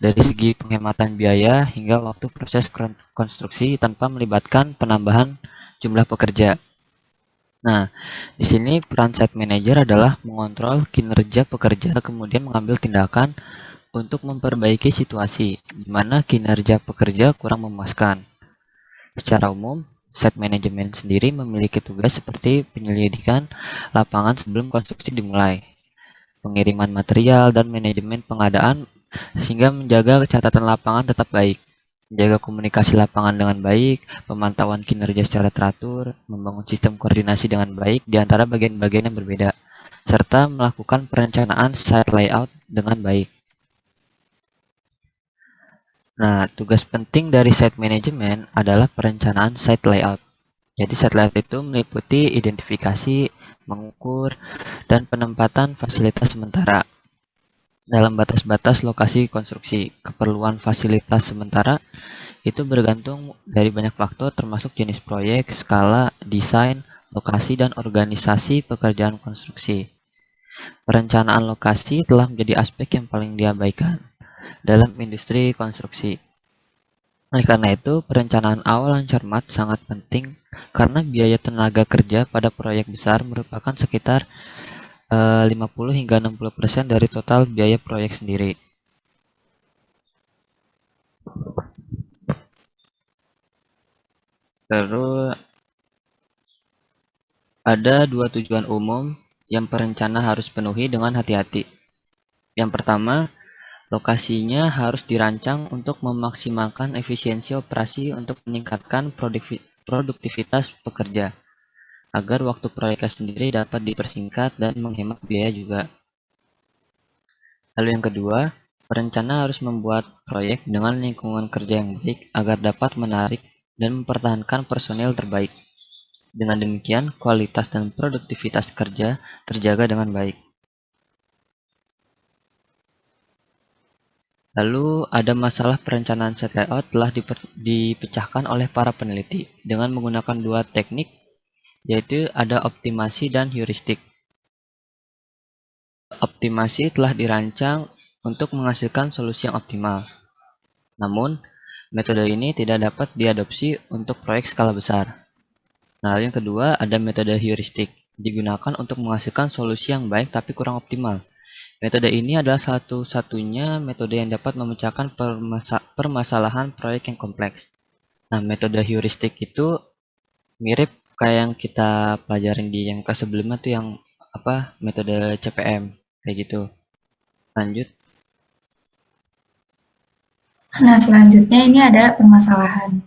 dari segi penghematan biaya hingga waktu proses konstruksi tanpa melibatkan penambahan jumlah pekerja. Nah, di sini peran site manager adalah mengontrol kinerja pekerja, kemudian mengambil tindakan untuk memperbaiki situasi di mana kinerja pekerja kurang memuaskan. Secara umum, site manajemen sendiri memiliki tugas seperti penyelidikan lapangan sebelum konstruksi dimulai, pengiriman material, dan manajemen pengadaan sehingga menjaga catatan lapangan tetap baik, menjaga komunikasi lapangan dengan baik, pemantauan kinerja secara teratur, membangun sistem koordinasi dengan baik di antara bagian-bagian yang berbeda, serta melakukan perencanaan site layout dengan baik. Nah, tugas penting dari site management adalah perencanaan site layout. Jadi site layout itu meliputi identifikasi, mengukur, dan penempatan fasilitas sementara dalam batas-batas lokasi konstruksi. Keperluan fasilitas sementara itu bergantung dari banyak faktor termasuk jenis proyek, skala, desain, lokasi, dan organisasi pekerjaan konstruksi. Perencanaan lokasi telah menjadi aspek yang paling diabaikan dalam industri konstruksi. Oleh karena itu, perencanaan awal yang cermat sangat penting karena biaya tenaga kerja pada proyek besar merupakan sekitar 50 hingga 60% dari total biaya proyek sendiri. Terus ada 2 tujuan umum yang perencana harus penuhi dengan hati-hati. Yang pertama, lokasinya harus dirancang untuk memaksimalkan efisiensi operasi untuk meningkatkan produktivitas pekerja, agar waktu proyeknya sendiri dapat dipersingkat dan menghemat biaya juga. Lalu yang kedua, perencana harus membuat proyek dengan lingkungan kerja yang baik agar dapat menarik dan mempertahankan personil terbaik. Dengan demikian, kualitas dan produktivitas kerja terjaga dengan baik. Lalu ada masalah perencanaan site layout telah dipecahkan oleh para peneliti dengan menggunakan 2 teknik, yaitu ada optimasi dan heuristik. Optimasi telah dirancang untuk menghasilkan solusi yang optimal. Namun, metode ini tidak dapat diadopsi untuk proyek skala besar. Nah, yang kedua ada metode heuristik, digunakan untuk menghasilkan solusi yang baik tapi kurang optimal. Metode ini adalah satu-satunya metode yang dapat memecahkan permasalahan proyek yang kompleks. Nah, metode heuristik itu mirip kayak yang kita pelajarin di MK sebelumnya tuh yang metode CPM kayak gitu. Lanjut. Nah, selanjutnya ini ada permasalahan.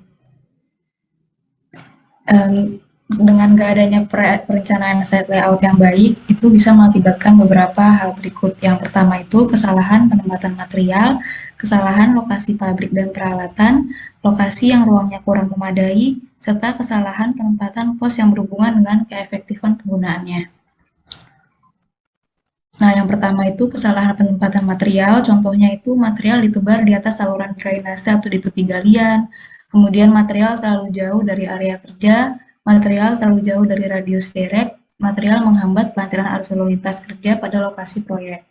Dengan gak adanya perencanaan site layout yang baik, itu bisa mengakibatkan beberapa hal berikut. Yang pertama itu kesalahan penempatan material, kesalahan lokasi pabrik dan peralatan, lokasi yang ruangnya kurang memadai, serta kesalahan penempatan pos yang berhubungan dengan keefektifan penggunaannya. Nah, yang pertama itu kesalahan penempatan material, contohnya itu material ditebar di atas saluran drainase atau di tepi galian, kemudian material terlalu jauh dari area kerja, material terlalu jauh dari radius derek, material menghambat kelancaran arus lalu lintas kerja pada lokasi proyek.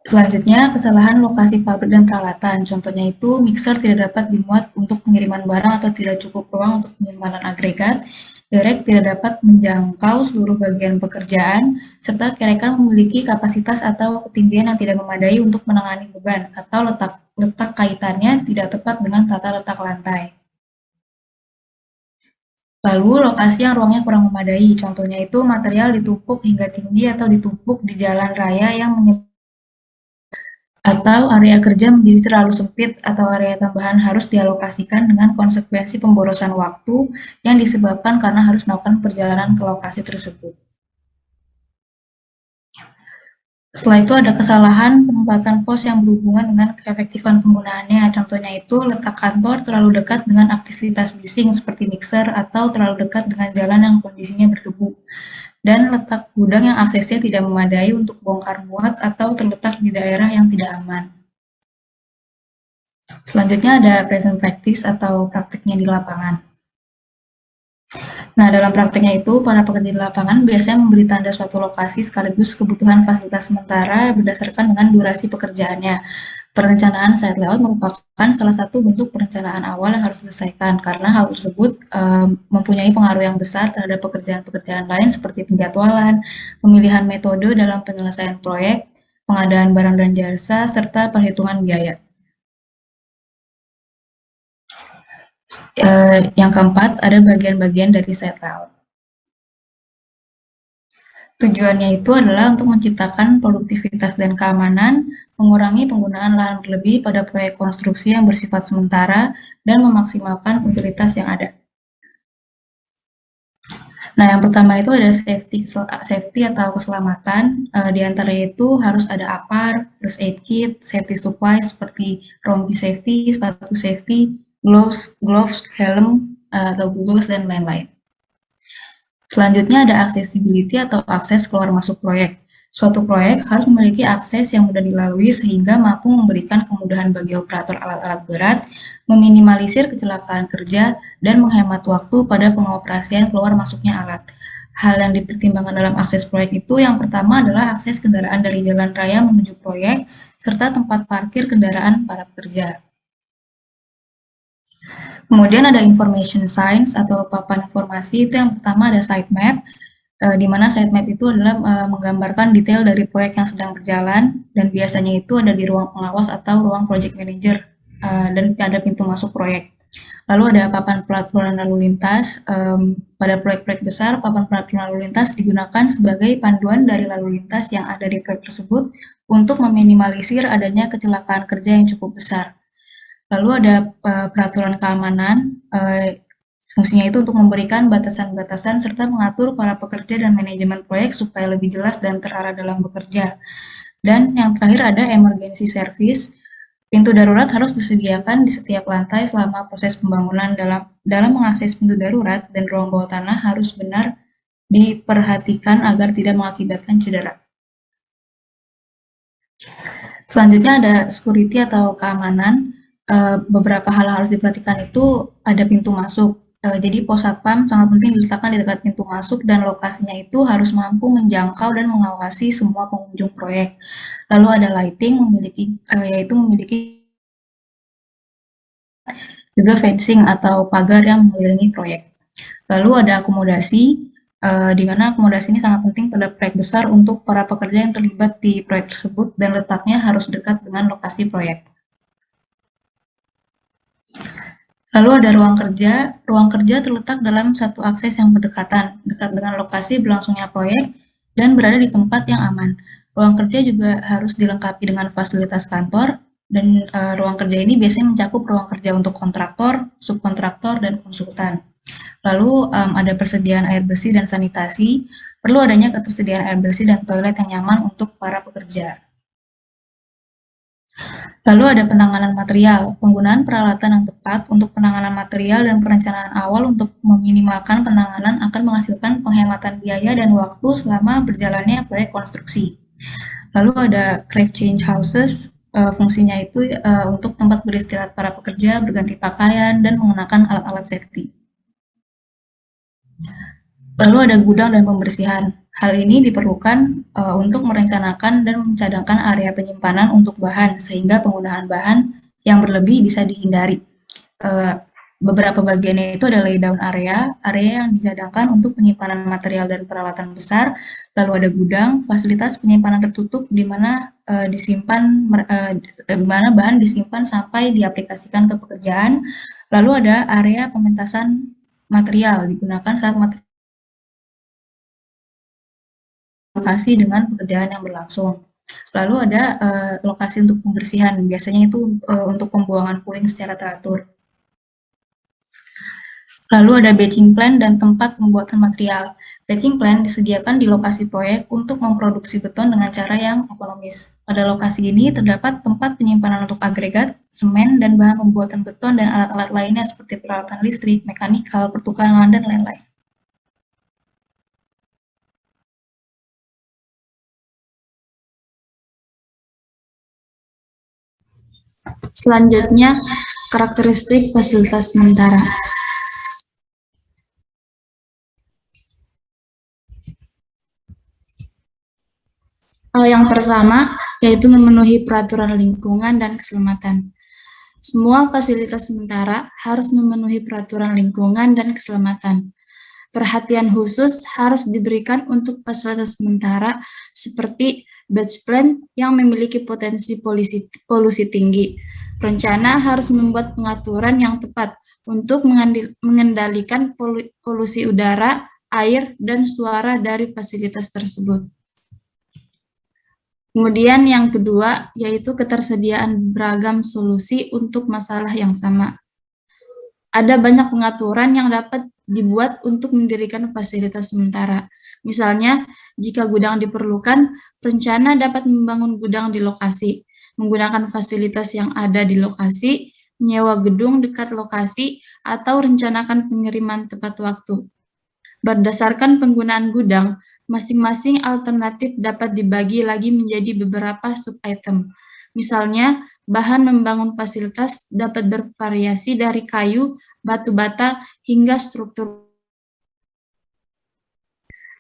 Selanjutnya, kesalahan lokasi pabrik dan peralatan. Contohnya itu, mixer tidak dapat dimuat untuk pengiriman barang atau tidak cukup ruang untuk penyimpanan agregat, derek tidak dapat menjangkau seluruh bagian pekerjaan, serta kerekan memiliki kapasitas atau ketinggian yang tidak memadai untuk menangani beban, atau letak kaitannya tidak tepat dengan tata letak lantai. Lalu, lokasi yang ruangnya kurang memadai, contohnya itu material ditumpuk hingga tinggi atau ditumpuk di jalan raya yang atau area kerja menjadi terlalu sempit atau area tambahan harus dialokasikan dengan konsekuensi pemborosan waktu yang disebabkan karena harus melakukan perjalanan ke lokasi tersebut. Setelah itu ada kesalahan penempatan pos yang berhubungan dengan keefektifan penggunaannya. Contohnya itu letak kantor terlalu dekat dengan aktivitas bising seperti mixer atau terlalu dekat dengan jalan yang kondisinya berdebu. Dan letak gudang yang aksesnya tidak memadai untuk bongkar muat atau terletak di daerah yang tidak aman. Selanjutnya ada present practice atau praktiknya di lapangan. Nah, dalam prakteknya itu, para pekerja di lapangan biasanya memberi tanda suatu lokasi sekaligus kebutuhan fasilitas sementara berdasarkan dengan durasi pekerjaannya. Perencanaan site layout merupakan salah satu bentuk perencanaan awal yang harus diselesaikan karena hal tersebut mempunyai pengaruh yang besar terhadap pekerjaan-pekerjaan lain seperti penjadwalan, pemilihan metode dalam penyelesaian proyek, pengadaan barang dan jasa, serta perhitungan biaya. Yang keempat, ada bagian-bagian dari site layout. Tujuannya itu adalah untuk menciptakan produktivitas dan keamanan, mengurangi penggunaan lahan berlebih pada proyek konstruksi yang bersifat sementara, dan memaksimalkan utilitas yang ada. Nah, yang pertama itu ada safety atau keselamatan. Di antaranya itu harus ada APAR, first aid kit, safety supplies seperti rompi safety, sepatu safety, gloves, helm, atau goggles, dan lain-lain. Selanjutnya ada accessibility atau akses keluar masuk proyek. Suatu proyek harus memiliki akses yang mudah dilalui sehingga mampu memberikan kemudahan bagi operator alat-alat berat, meminimalisir kecelakaan kerja, dan menghemat waktu pada pengoperasian keluar masuknya alat. Hal yang dipertimbangkan dalam akses proyek itu yang pertama adalah akses kendaraan dari jalan raya menuju proyek, serta tempat parkir kendaraan para pekerja. Kemudian ada information signs atau papan informasi, itu yang pertama ada sitemap, di mana sitemap itu adalah menggambarkan detail dari proyek yang sedang berjalan, dan biasanya itu ada di ruang pengawas atau ruang project manager, dan ada pintu masuk proyek. Lalu ada papan peraturan lalu lintas, pada proyek-proyek besar, papan peraturan lalu lintas digunakan sebagai panduan dari lalu lintas yang ada di proyek tersebut untuk meminimalisir adanya kecelakaan kerja yang cukup besar. Lalu ada peraturan keamanan, fungsinya itu untuk memberikan batasan-batasan serta mengatur para pekerja dan manajemen proyek supaya lebih jelas dan terarah dalam bekerja. Dan yang terakhir ada emergency service. Pintu darurat harus disediakan di setiap lantai selama proses pembangunan. Dalam mengakses pintu darurat dan ruang bawah tanah harus benar diperhatikan agar tidak mengakibatkan cedera. Selanjutnya ada security atau keamanan. Beberapa hal harus diperhatikan itu ada pintu masuk. Jadi pos satpam sangat penting diletakkan di dekat pintu masuk dan lokasinya itu harus mampu menjangkau dan mengawasi semua pengunjung proyek. Lalu ada lighting, yaitu memiliki juga fencing atau pagar yang mengelilingi proyek. Lalu ada akomodasi, di mana akomodasi ini sangat penting pada proyek besar untuk para pekerja yang terlibat di proyek tersebut dan letaknya harus dekat dengan lokasi proyek. Lalu ada ruang kerja. Ruang kerja terletak dalam satu akses yang berdekatan, dekat dengan lokasi berlangsungnya proyek, dan berada di tempat yang aman. Ruang kerja juga harus dilengkapi dengan fasilitas kantor, dan ruang kerja ini biasanya mencakup ruang kerja untuk kontraktor, subkontraktor, dan konsultan. Lalu ada persediaan air bersih dan sanitasi. Perlu adanya ketersediaan air bersih dan toilet yang nyaman untuk para pekerja. Lalu ada penanganan material, penggunaan peralatan yang tepat untuk penanganan material dan perencanaan awal untuk meminimalkan penanganan akan menghasilkan penghematan biaya dan waktu selama berjalannya proyek konstruksi. Lalu ada craft change houses, fungsinya itu untuk tempat beristirahat para pekerja, berganti pakaian, dan mengenakan alat-alat safety. Lalu ada gudang dan pembersihan. Hal ini diperlukan untuk merencanakan dan mencadangkan area penyimpanan untuk bahan, sehingga penggunaan bahan yang berlebih bisa dihindari. Beberapa bagiannya itu ada laydown area yang dicadangkan untuk penyimpanan material dan peralatan besar. Lalu ada gudang, fasilitas penyimpanan tertutup di mana bahan disimpan sampai diaplikasikan ke pekerjaan. Lalu ada area pementasan material, digunakan saat material lokasi dengan pekerjaan yang berlangsung. Lalu ada lokasi untuk pembersihan, biasanya itu untuk pembuangan puing secara teratur. Lalu ada batching plan dan tempat pembuatan material. Batching plan disediakan di lokasi proyek untuk memproduksi beton dengan cara yang ekonomis. Pada lokasi ini terdapat tempat penyimpanan untuk agregat, semen, dan bahan pembuatan beton dan alat-alat lainnya seperti peralatan listrik, mekanikal, pertukangan, dan lain-lain. Selanjutnya, karakteristik fasilitas sementara. Yang pertama, yaitu memenuhi peraturan lingkungan dan keselamatan. Semua fasilitas sementara harus memenuhi peraturan lingkungan dan keselamatan. Perhatian khusus harus diberikan untuk fasilitas sementara seperti batch plant yang memiliki potensi polusi tinggi. Perencana harus membuat pengaturan yang tepat untuk mengendalikan polusi udara, air, dan suara dari fasilitas tersebut. Kemudian yang kedua, yaitu ketersediaan beragam solusi untuk masalah yang sama. Ada banyak pengaturan yang dapat dibuat untuk mendirikan fasilitas sementara. Misalnya, jika gudang diperlukan, perencana dapat membangun gudang di lokasi, menggunakan fasilitas yang ada di lokasi, menyewa gedung dekat lokasi, atau rencanakan pengiriman tepat waktu. Berdasarkan penggunaan gudang, masing-masing alternatif dapat dibagi lagi menjadi beberapa sub-item. Misalnya, bahan membangun fasilitas dapat bervariasi dari kayu, batu bata, hingga struktur.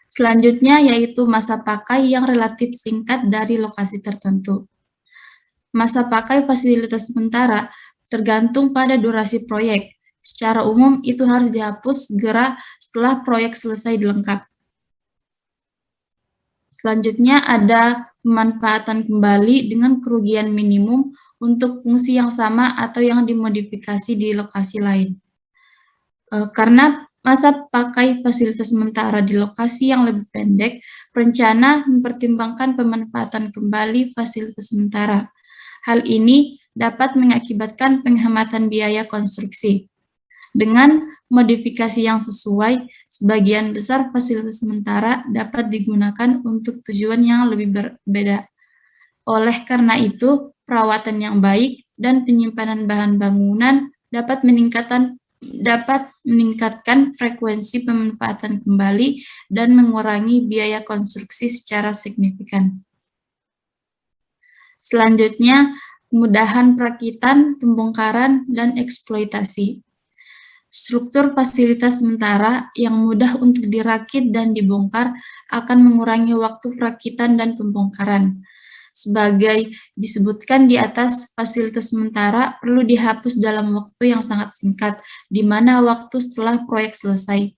Selanjutnya yaitu masa pakai yang relatif singkat dari lokasi tertentu. Masa pakai fasilitas sementara tergantung pada durasi proyek. Secara umum itu harus dihapus segera setelah proyek selesai dilengkap. Selanjutnya ada pemanfaatan kembali dengan kerugian minimum untuk fungsi yang sama atau yang dimodifikasi di lokasi lain. Karena masa pakai fasilitas sementara di lokasi yang lebih pendek, perencana mempertimbangkan pemanfaatan kembali fasilitas sementara. Hal ini dapat mengakibatkan penghematan biaya konstruksi. Dengan modifikasi yang sesuai, sebagian besar fasilitas sementara dapat digunakan untuk tujuan yang lebih berbeda. Oleh karena itu, perawatan yang baik dan penyimpanan bahan bangunan dapat meningkatkan frekuensi pemanfaatan kembali dan mengurangi biaya konstruksi secara signifikan. Selanjutnya, kemudahan perakitan, pembongkaran, dan eksploitasi. Struktur fasilitas sementara yang mudah untuk dirakit dan dibongkar akan mengurangi waktu perakitan dan pembongkaran. Sebagai disebutkan di atas, fasilitas sementara perlu dihapus dalam waktu yang sangat singkat, di mana waktu setelah proyek selesai.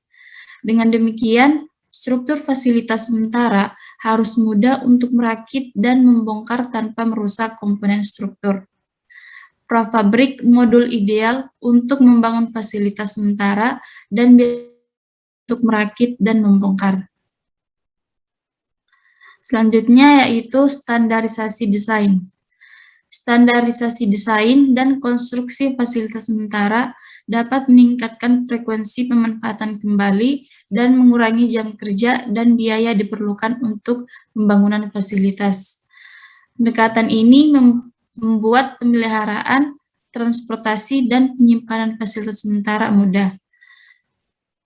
Dengan demikian, struktur fasilitas sementara harus mudah untuk merakit dan membongkar tanpa merusak komponen struktur. Prefabrik modul ideal untuk membangun fasilitas sementara dan untuk merakit dan membongkar. Selanjutnya yaitu standarisasi desain. Standarisasi desain dan konstruksi fasilitas sementara dapat meningkatkan frekuensi pemanfaatan kembali dan mengurangi jam kerja dan biaya diperlukan untuk pembangunan fasilitas. Pendekatan ini membuat pemeliharaan, transportasi, dan penyimpanan fasilitas sementara mudah.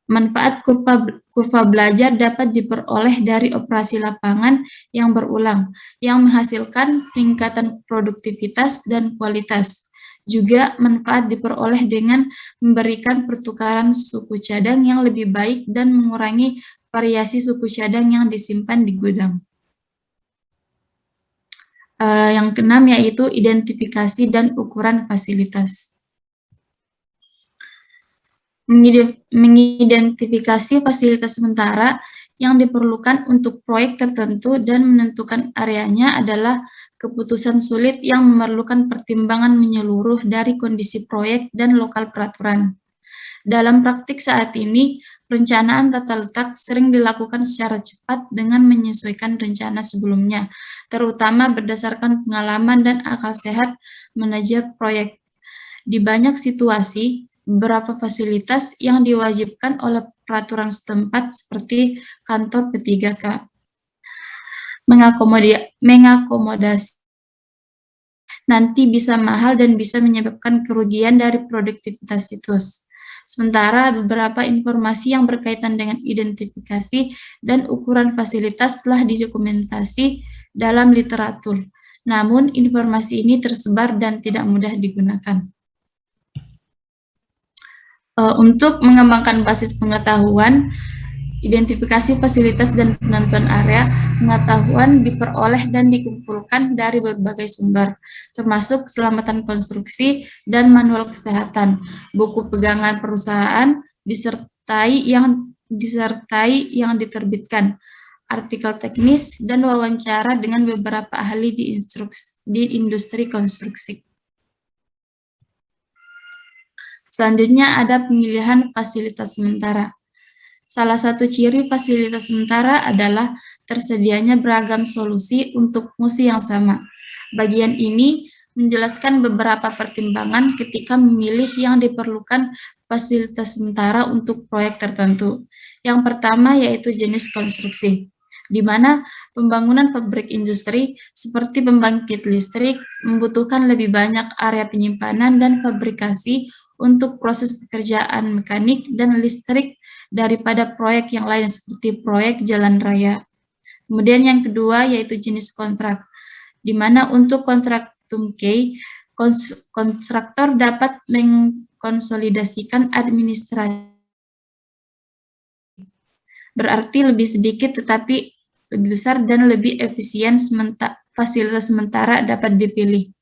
Manfaat kurva belajar dapat diperoleh dari operasi lapangan yang berulang, yang menghasilkan peningkatan produktivitas dan kualitas. Juga manfaat diperoleh dengan memberikan pertukaran suku cadang yang lebih baik dan mengurangi variasi suku cadang yang disimpan di gudang. Yang keenam yaitu identifikasi dan ukuran fasilitas. Mengidentifikasi fasilitas sementara yang diperlukan untuk proyek tertentu dan menentukan areanya adalah keputusan sulit yang memerlukan pertimbangan menyeluruh dari kondisi proyek dan lokal peraturan. Dalam praktik saat ini, perencanaan tata letak sering dilakukan secara cepat dengan menyesuaikan rencana sebelumnya, terutama berdasarkan pengalaman dan akal sehat manajer proyek. Di banyak situasi, beberapa fasilitas yang diwajibkan oleh peraturan setempat seperti kantor P3K mengakomodasi nanti bisa mahal dan bisa menyebabkan kerugian dari produktivitas situs. Sementara beberapa informasi yang berkaitan dengan identifikasi dan ukuran fasilitas telah didokumentasi dalam literatur. Namun, informasi ini tersebar dan tidak mudah digunakan. Untuk mengembangkan basis pengetahuan Identifikasi fasilitas dan penentuan area pengetahuan diperoleh dan dikumpulkan dari berbagai sumber, termasuk keselamatan konstruksi dan manual kesehatan, buku pegangan perusahaan, disertai yang diterbitkan, artikel teknis, dan wawancara dengan beberapa ahli di industri konstruksi. Selanjutnya ada pemilihan fasilitas sementara. Salah satu ciri fasilitas sementara adalah tersedianya beragam solusi untuk fungsi yang sama. Bagian ini menjelaskan beberapa pertimbangan ketika memilih yang diperlukan fasilitas sementara untuk proyek tertentu. Yang pertama yaitu jenis konstruksi, di mana pembangunan pabrik industri seperti pembangkit listrik membutuhkan lebih banyak area penyimpanan dan fabrikasi untuk proses pekerjaan mekanik dan listrik daripada proyek yang lain seperti proyek jalan raya. Kemudian yang kedua yaitu jenis kontrak, di mana untuk kontrak tungkei, kontraktor dapat mengkonsolidasikan administrasi. Berarti lebih sedikit tetapi lebih besar dan lebih efisien fasilitas sementara dapat dipilih.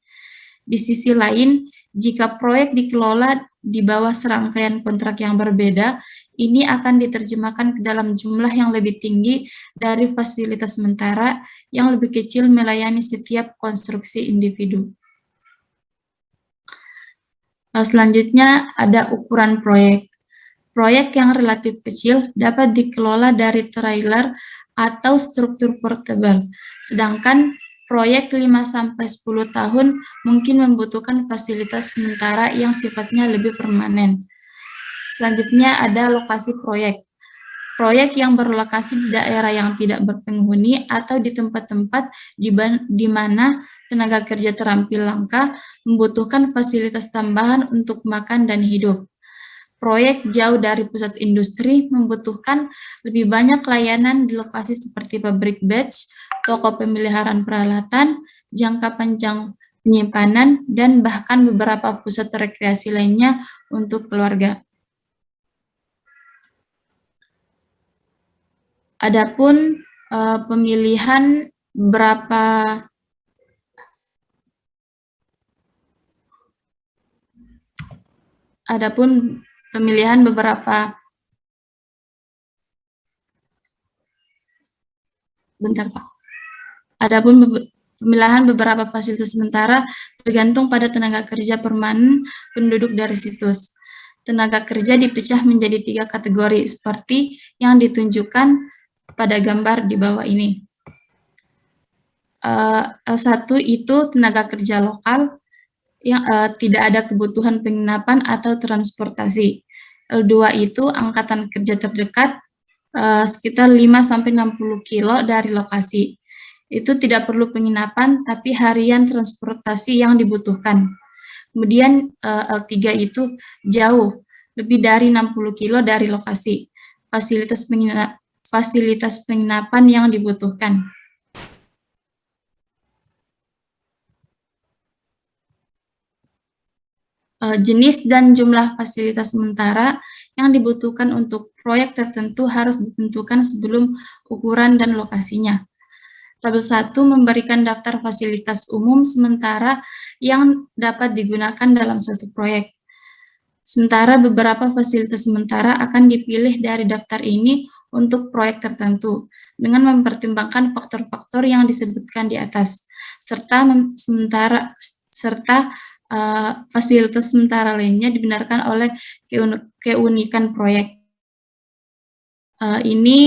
Di sisi lain, jika proyek dikelola di bawah serangkaian kontrak yang berbeda, ini akan diterjemahkan ke dalam jumlah yang lebih tinggi dari fasilitas sementara yang lebih kecil melayani setiap konstruksi individu. Selanjutnya ada ukuran proyek. Proyek yang relatif kecil dapat dikelola dari trailer atau struktur portable, sedangkan proyek 5-10 tahun mungkin membutuhkan fasilitas sementara yang sifatnya lebih permanen. Selanjutnya ada lokasi proyek. Proyek yang berlokasi di daerah yang tidak berpenghuni atau di tempat-tempat di mana tenaga kerja terampil langka membutuhkan fasilitas tambahan untuk makan dan hidup. Proyek jauh dari pusat industri membutuhkan lebih banyak layanan di lokasi seperti pabrik batch, toko pemeliharaan peralatan, jangka panjang penyimpanan, dan bahkan beberapa pusat rekreasi lainnya untuk keluarga. Adapun pemilihan beberapa pemilihan beberapa fasilitas sementara tergantung pada tenaga kerja permanen penduduk dari situs. Tenaga kerja dipecah menjadi 3 kategori seperti yang ditunjukkan pada gambar di bawah ini. L1 itu tenaga kerja lokal yang tidak ada kebutuhan penginapan atau transportasi. L2 itu angkatan kerja terdekat sekitar 5-60 kilo dari lokasi. Itu tidak perlu penginapan, tapi harian transportasi yang dibutuhkan. Kemudian L3 itu jauh, lebih dari 60 kilo dari lokasi. Fasilitas penginapan yang dibutuhkan. Jenis dan jumlah fasilitas sementara yang dibutuhkan untuk proyek tertentu harus ditentukan sebelum ukuran dan lokasinya. Tabel 1 memberikan daftar fasilitas umum sementara yang dapat digunakan dalam suatu proyek. Sementara beberapa fasilitas sementara akan dipilih dari daftar ini untuk proyek tertentu, dengan mempertimbangkan faktor-faktor yang disebutkan di atas, serta fasilitas sementara lainnya dibenarkan oleh keunikan proyek. Ini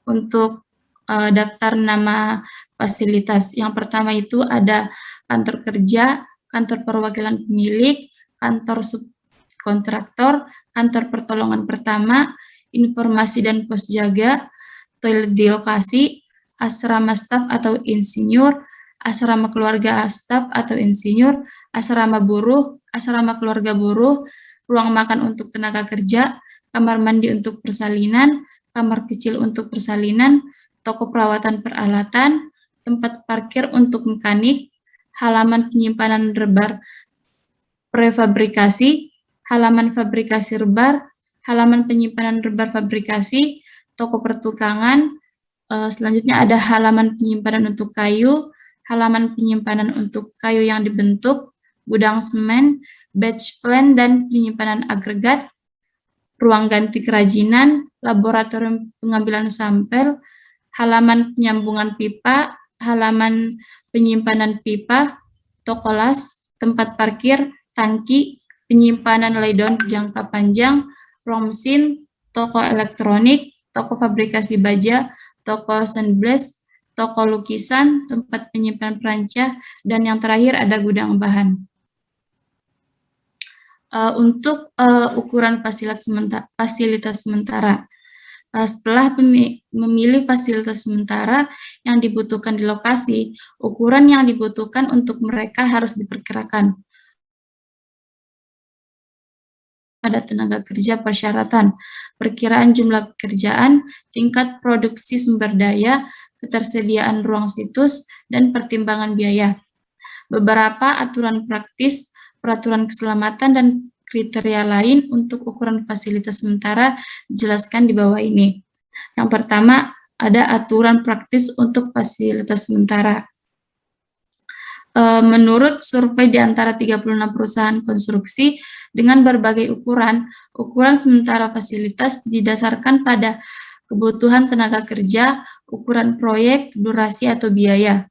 untuk daftar nama fasilitas. Yang pertama itu ada kantor kerja, kantor perwakilan pemilik, kantor subkontraktor, kantor pertolongan pertama, informasi dan pos jaga, toilet di lokasi, asrama staf atau insinyur, asrama keluarga staf atau insinyur, asrama buruh, asrama keluarga buruh, ruang makan untuk tenaga kerja, kamar mandi untuk persalinan, kamar kecil untuk persalinan, toko perawatan peralatan, tempat parkir untuk mekanik, halaman penyimpanan rebar prefabrikasi, halaman fabrikasi rebar, halaman penyimpanan rebar fabrikasi, toko pertukangan. Selanjutnya ada halaman penyimpanan untuk kayu, halaman penyimpanan untuk kayu yang dibentuk, gudang semen, batch plan dan penyimpanan agregat, ruang ganti kerajinan, laboratorium pengambilan sampel, halaman penyambungan pipa, halaman penyimpanan pipa, toko las, tempat parkir, tangki, penyimpanan laydown jangka panjang, ruang mesin, toko elektronik, toko fabrikasi baja, toko sandblast, toko lukisan, tempat penyimpanan perancah, dan yang terakhir ada gudang bahan. Untuk ukuran fasilitas sementara, setelah memilih fasilitas sementara yang dibutuhkan di lokasi, ukuran yang dibutuhkan untuk mereka harus diperkirakan. Pada tenaga kerja persyaratan, perkiraan jumlah pekerjaan, tingkat produksi sumber daya, ketersediaan ruang situs, dan pertimbangan biaya. Beberapa aturan praktis, peraturan keselamatan, dan kriteria lain untuk ukuran fasilitas sementara dijelaskan di bawah ini. Yang pertama, ada aturan praktis untuk fasilitas sementara. Menurut survei di antara 36 perusahaan konstruksi dengan berbagai ukuran sementara fasilitas didasarkan pada kebutuhan tenaga kerja, ukuran proyek, durasi atau biaya.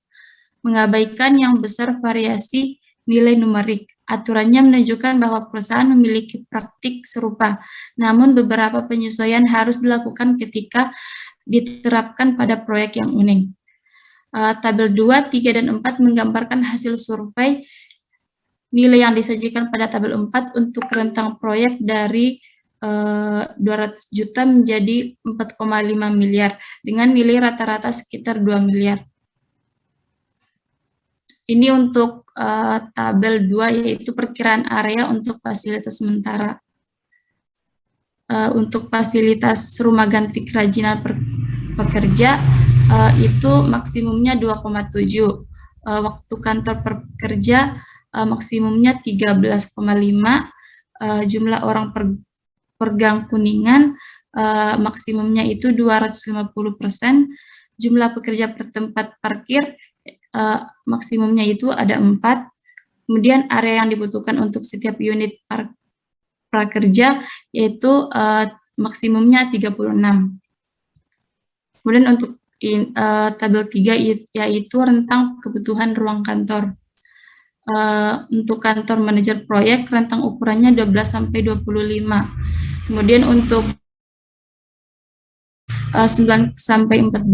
Mengabaikan yang besar variasi nilai numerik. Aturannya menunjukkan bahwa perusahaan memiliki praktik serupa, namun beberapa penyesuaian harus dilakukan ketika diterapkan pada proyek yang unik. Tabel 2, 3, dan 4 menggambarkan hasil survei nilai yang disajikan pada tabel 4 untuk rentang proyek dari 200 juta menjadi 4,5 miliar dengan nilai rata-rata sekitar 2 miliar. Ini untuk tabel 2 yaitu perkiraan area untuk fasilitas sementara. Untuk fasilitas rumah ganti kerajinan pekerja itu maksimumnya 2,7. Waktu kantor pekerja maksimumnya 13,5. Jumlah orang per gang Kuningan maksimumnya itu 250%. Jumlah pekerja per tempat parkir maksimumnya itu ada 4. Kemudian area yang dibutuhkan untuk setiap unit prakerja yaitu maksimumnya 36. Kemudian untuk tabel 3 yaitu rentang kebutuhan ruang kantor. Untuk kantor manajer proyek rentang ukurannya 12 sampai 25. Kemudian untuk 9 sampai 14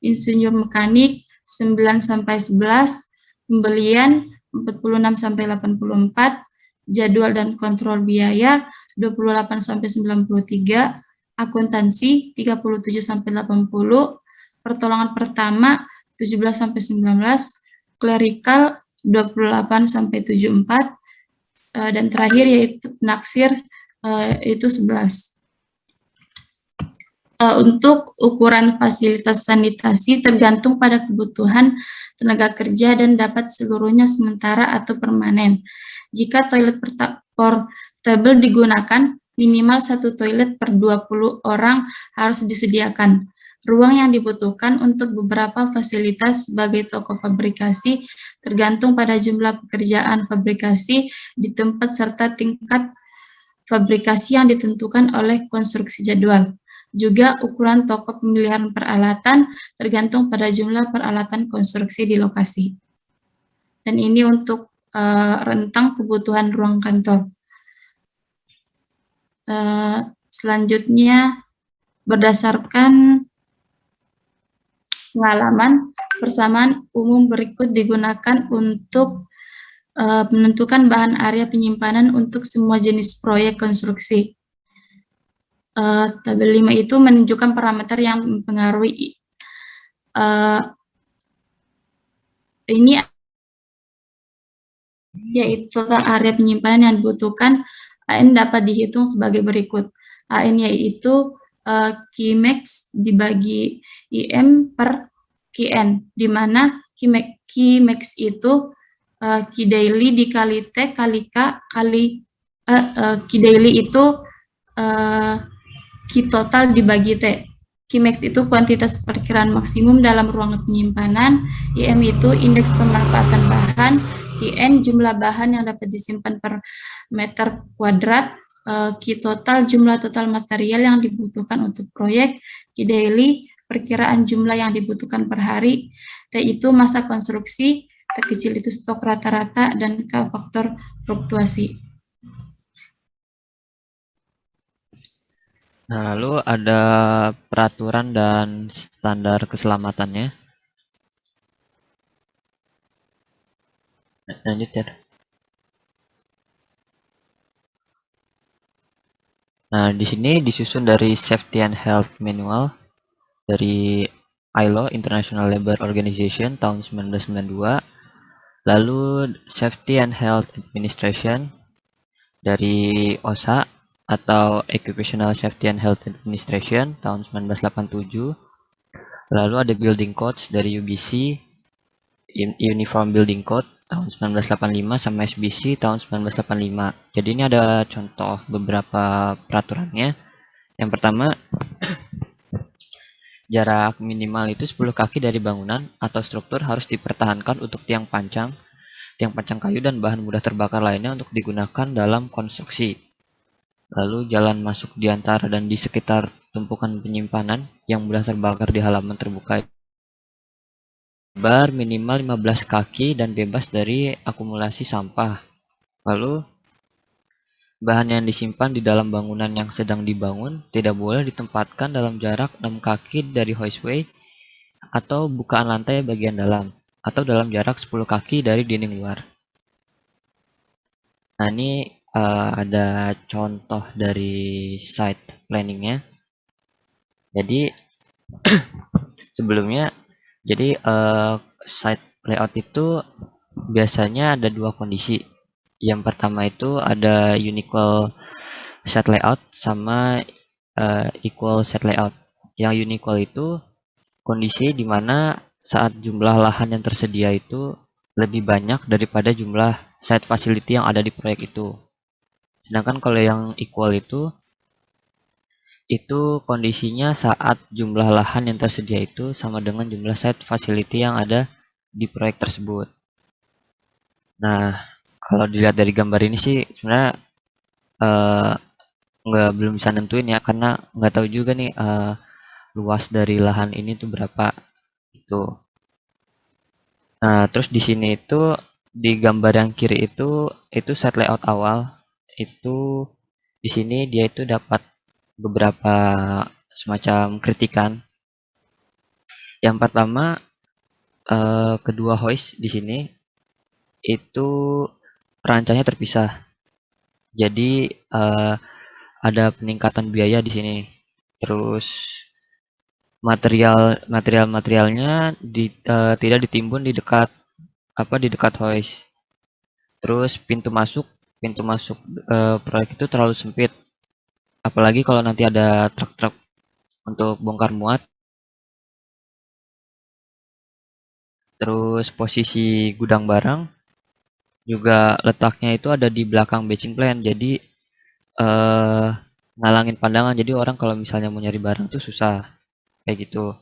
insinyur mekanik 9 sampai 11, pembelian 46 sampai 84, jadwal dan kontrol biaya 28 sampai 93, akuntansi 37 sampai 80, pertolongan pertama 17 sampai 19, klerikal 28 sampai 74, dan terakhir yaitu naksir itu 11. Untuk ukuran fasilitas sanitasi tergantung pada kebutuhan tenaga kerja dan dapat seluruhnya sementara atau permanen. Jika toilet portable digunakan, minimal 1 toilet per 20 orang harus disediakan. Ruang yang dibutuhkan untuk beberapa fasilitas sebagai toko fabrikasi tergantung pada jumlah pekerjaan fabrikasi di tempat serta tingkat fabrikasi yang ditentukan oleh konstruksi jadwal. Juga ukuran toko pemilihan peralatan tergantung pada jumlah peralatan konstruksi di lokasi. Dan ini untuk rentang kebutuhan ruang kantor. Selanjutnya, berdasarkan pengalaman, persamaan umum berikut digunakan untuk menentukan bahan area penyimpanan untuk semua jenis proyek konstruksi. Tabel 5 itu menunjukkan parameter yang mempengaruhi ini yaitu total area penyimpanan yang dibutuhkan. AN dapat dihitung sebagai berikut. AN yaitu Qmax dibagi IM per Qn, di mana Qmax itu Q daily dikali T kali K kali Q daily itu Q total dibagi T. Kimex itu kuantitas perkiraan maksimum dalam ruang penyimpanan, IM itu indeks pemanfaatan bahan, KN jumlah bahan yang dapat disimpan per meter kuadrat, Q total jumlah total material yang dibutuhkan untuk proyek, Q daily perkiraan jumlah yang dibutuhkan per hari, T itu masa konstruksi, T kecil itu stok rata-rata, dan K faktor fluktuasi. Nah, lalu ada peraturan dan standar keselamatannya. Lanjut ya. Nah, di sini disusun dari Safety and Health Manual dari ILO, International Labour Organization, tahun 1992. Lalu Safety and Health Administration dari OSHA atau Occupational Safety and Health Administration tahun 1987. Lalu ada Building Codes dari UBC, Uniform Building Code tahun 1985 sama SBC tahun 1985. Jadi ini ada contoh beberapa peraturannya. Yang pertama, jarak minimal itu 10 kaki dari bangunan atau struktur harus dipertahankan untuk tiang pancang kayu dan bahan mudah terbakar lainnya untuk digunakan dalam konstruksi. Lalu jalan masuk di antara dan di sekitar tumpukan penyimpanan yang mudah terbakar di halaman terbuka lebar minimal 15 kaki dan bebas dari akumulasi sampah. Lalu bahan yang disimpan di dalam bangunan yang sedang dibangun tidak boleh ditempatkan dalam jarak 6 kaki dari hoistway atau bukaan lantai bagian dalam atau dalam jarak 10 kaki dari dinding luar. Nah, ini ada contoh dari site planningnya. Jadi sebelumnya, jadi site layout itu biasanya ada dua kondisi. Yang pertama itu ada unequal site layout sama equal site layout. Yang unequal itu kondisi di mana saat jumlah lahan yang tersedia itu lebih banyak daripada jumlah site facility yang ada di proyek itu. Sedangkan kalau yang equal itu kondisinya saat jumlah lahan yang tersedia itu sama dengan jumlah site facility yang ada di proyek tersebut. Nah, kalau dilihat dari gambar ini sih sebenarnya belum bisa nentuin ya, karena nggak tahu juga nih luas dari lahan ini tuh berapa itu. Nah, terus di sini itu di gambar yang kiri itu site layout awal. Itu di sini dia itu dapat beberapa semacam kritikan. Yang pertama, kedua hoist di sini itu perancangnya terpisah. Jadi ada peningkatan biaya di sini. Terus materialnya tidak ditimbun di dekat hoist. Terus pintu masuk proyek itu terlalu sempit, apalagi kalau nanti ada truk-truk untuk bongkar muat. Terus posisi gudang barang juga letaknya itu ada di belakang batching plant, jadi ngalangin pandangan, jadi orang kalau misalnya mau nyari barang tuh susah kayak gitu.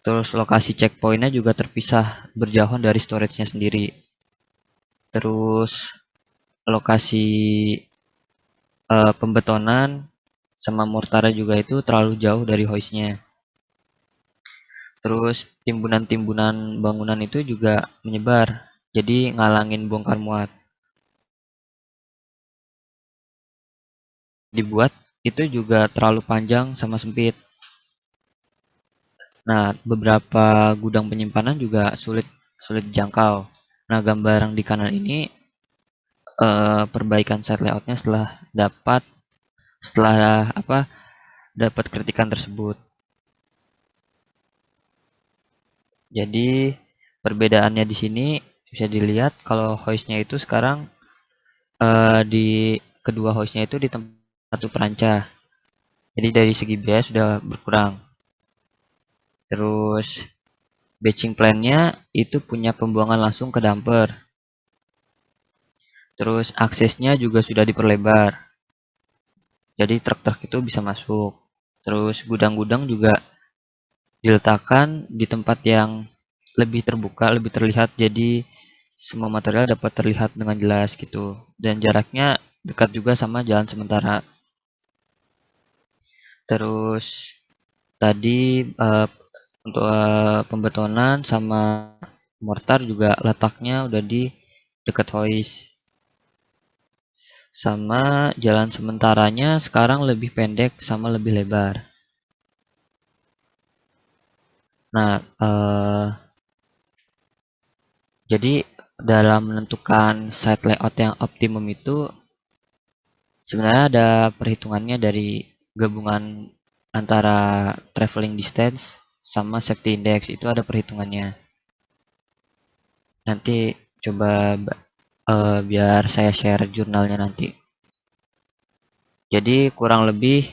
Terus lokasi checkpointnya juga terpisah berjauhan dari storage-nya sendiri. Terus lokasi pembetonan sama mortarnya juga itu terlalu jauh dari hoistnya. Terus timbunan-timbunan bangunan itu juga menyebar, jadi ngalangin bongkar muat. Dibuat itu juga terlalu panjang sama sempit. Nah, beberapa gudang penyimpanan juga sulit dijangkau. Nah, gambar yang di kanan ini perbaikan site layoutnya setelah dapat kritikan tersebut. Jadi perbedaannya di sini bisa dilihat kalau hoistnya itu sekarang di kedua hoistnya itu di tempat satu perancah. Jadi dari segi biaya sudah berkurang. Terus batching plan-nya itu punya pembuangan langsung ke dumper. Terus aksesnya juga sudah diperlebar. Jadi truk-truk itu bisa masuk. Terus gudang-gudang juga diletakkan di tempat yang lebih terbuka, lebih terlihat, jadi semua material dapat terlihat dengan jelas gitu, dan jaraknya dekat juga sama jalan sementara. Terus tadi untuk pembetonan sama mortar juga letaknya udah di dekat hoist. Sama jalan sementaranya sekarang lebih pendek sama lebih lebar. Nah, jadi dalam menentukan site layout yang optimum itu sebenarnya ada perhitungannya dari gabungan antara traveling distance sama safety index, itu ada perhitungannya. Nanti coba biar saya share jurnalnya nanti. Jadi kurang lebih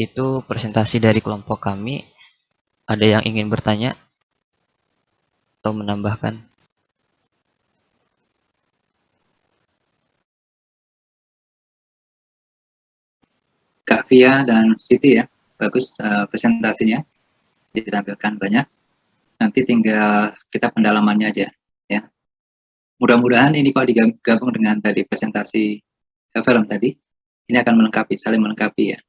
itu presentasi dari kelompok kami. Ada yang ingin bertanya atau menambahkan? Kak Via dan Siti ya, bagus presentasinya, ditampilkan banyak. Nanti tinggal kita pendalamannya aja ya. Mudah-mudahan ini kalau digabung dengan tadi presentasi film tadi, ini akan melengkapi, saling melengkapi ya.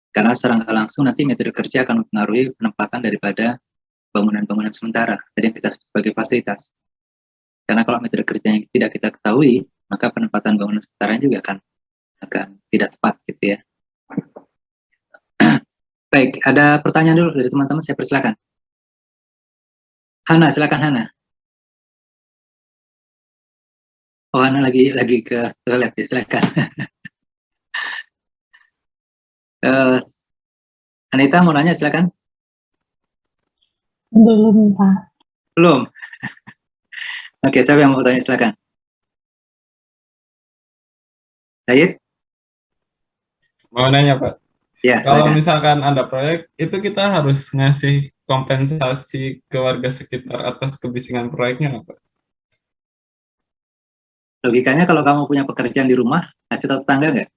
Karena secara nggak langsung nanti metode kerja akan mempengaruhi penempatan daripada bangunan-bangunan sementara, tadi kita sebagai fasilitas. Karena kalau metode kerja yang tidak kita ketahui, maka penempatan bangunan sementara juga akan tidak tepat gitu ya. Baik, ada pertanyaan dulu dari teman-teman, saya persilakan. Hana, silakan Hana. Oh, Hana lagi ke toilet ya, silakan. Anita mau nanya, silakan. Belum, Pak. Belum. Oke, siapa yang mau tanya, silakan. Said? Mau nanya, Pak. Ya, Kalau silakan. misalkan ada proyek, itu kita harus ngasih kompensasi ke warga sekitar atas kebisingan proyeknya nggak, Pak? Logikanya kalau kamu punya pekerjaan di rumah, ngasih tahu tetangga nggak?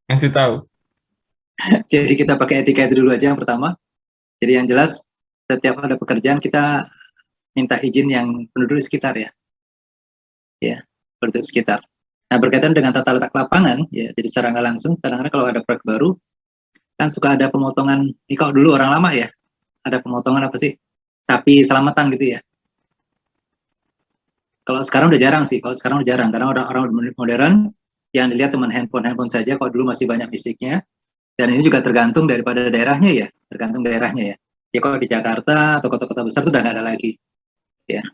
Ngasih tahu. Jadi kita pakai etika itu dulu aja yang pertama. Jadi yang jelas, setiap ada pekerjaan kita minta izin yang penduduk sekitar ya. Ya, penduduk sekitar. Nah, berkaitan dengan tata letak lapangan, ya, jadi secara nggak langsung, kadang-kadang kalau ada proyek baru, kan suka ada pemotongan, ini kalau dulu orang lama ya, ada pemotongan apa sih, sapi selamatan gitu ya. Kalau sekarang udah jarang sih, karena orang-orang modern, yang dilihat cuma handphone saja, kalau dulu masih banyak fisiknya, dan ini juga tergantung daripada daerahnya ya, ya. Ya kalau di Jakarta atau kota-kota besar itu udah nggak ada lagi, ya,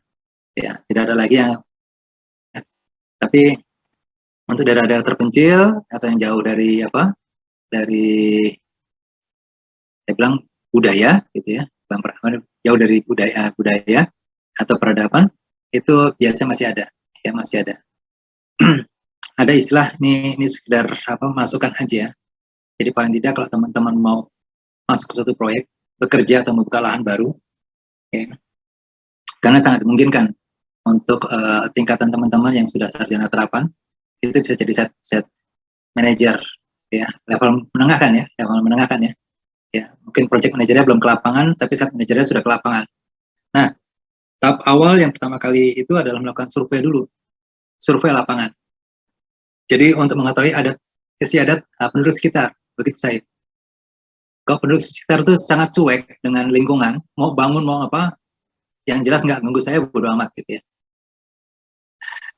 tidak ada lagi yang, tapi untuk daerah-daerah terpencil atau yang jauh dari saya bilang budaya gitu ya, jauh dari budaya atau peradaban, itu biasa masih ada ya, masih ada. Ada istilah ini sekedar masukan aja ya. Jadi paling tidak kalau teman-teman mau masuk ke suatu proyek, bekerja atau membuka lahan baru ya, karena sangat memungkinkan untuk tingkatan teman-teman yang sudah sarjana terapan itu bisa jadi set manager ya, level menengah kan ya. Ya, mungkin project manajernya belum ke lapangan, tapi set manajernya sudah ke lapangan. Nah, tahap awal yang pertama kali itu adalah melakukan survei dulu, survei lapangan. Jadi untuk mengetahui istiadat penduduk sekitar, begitu saya. Kalau penduduk sekitar itu sangat cuek dengan lingkungan, mau bangun mau apa, yang jelas nggak nunggu saya, bodo amat gitu ya.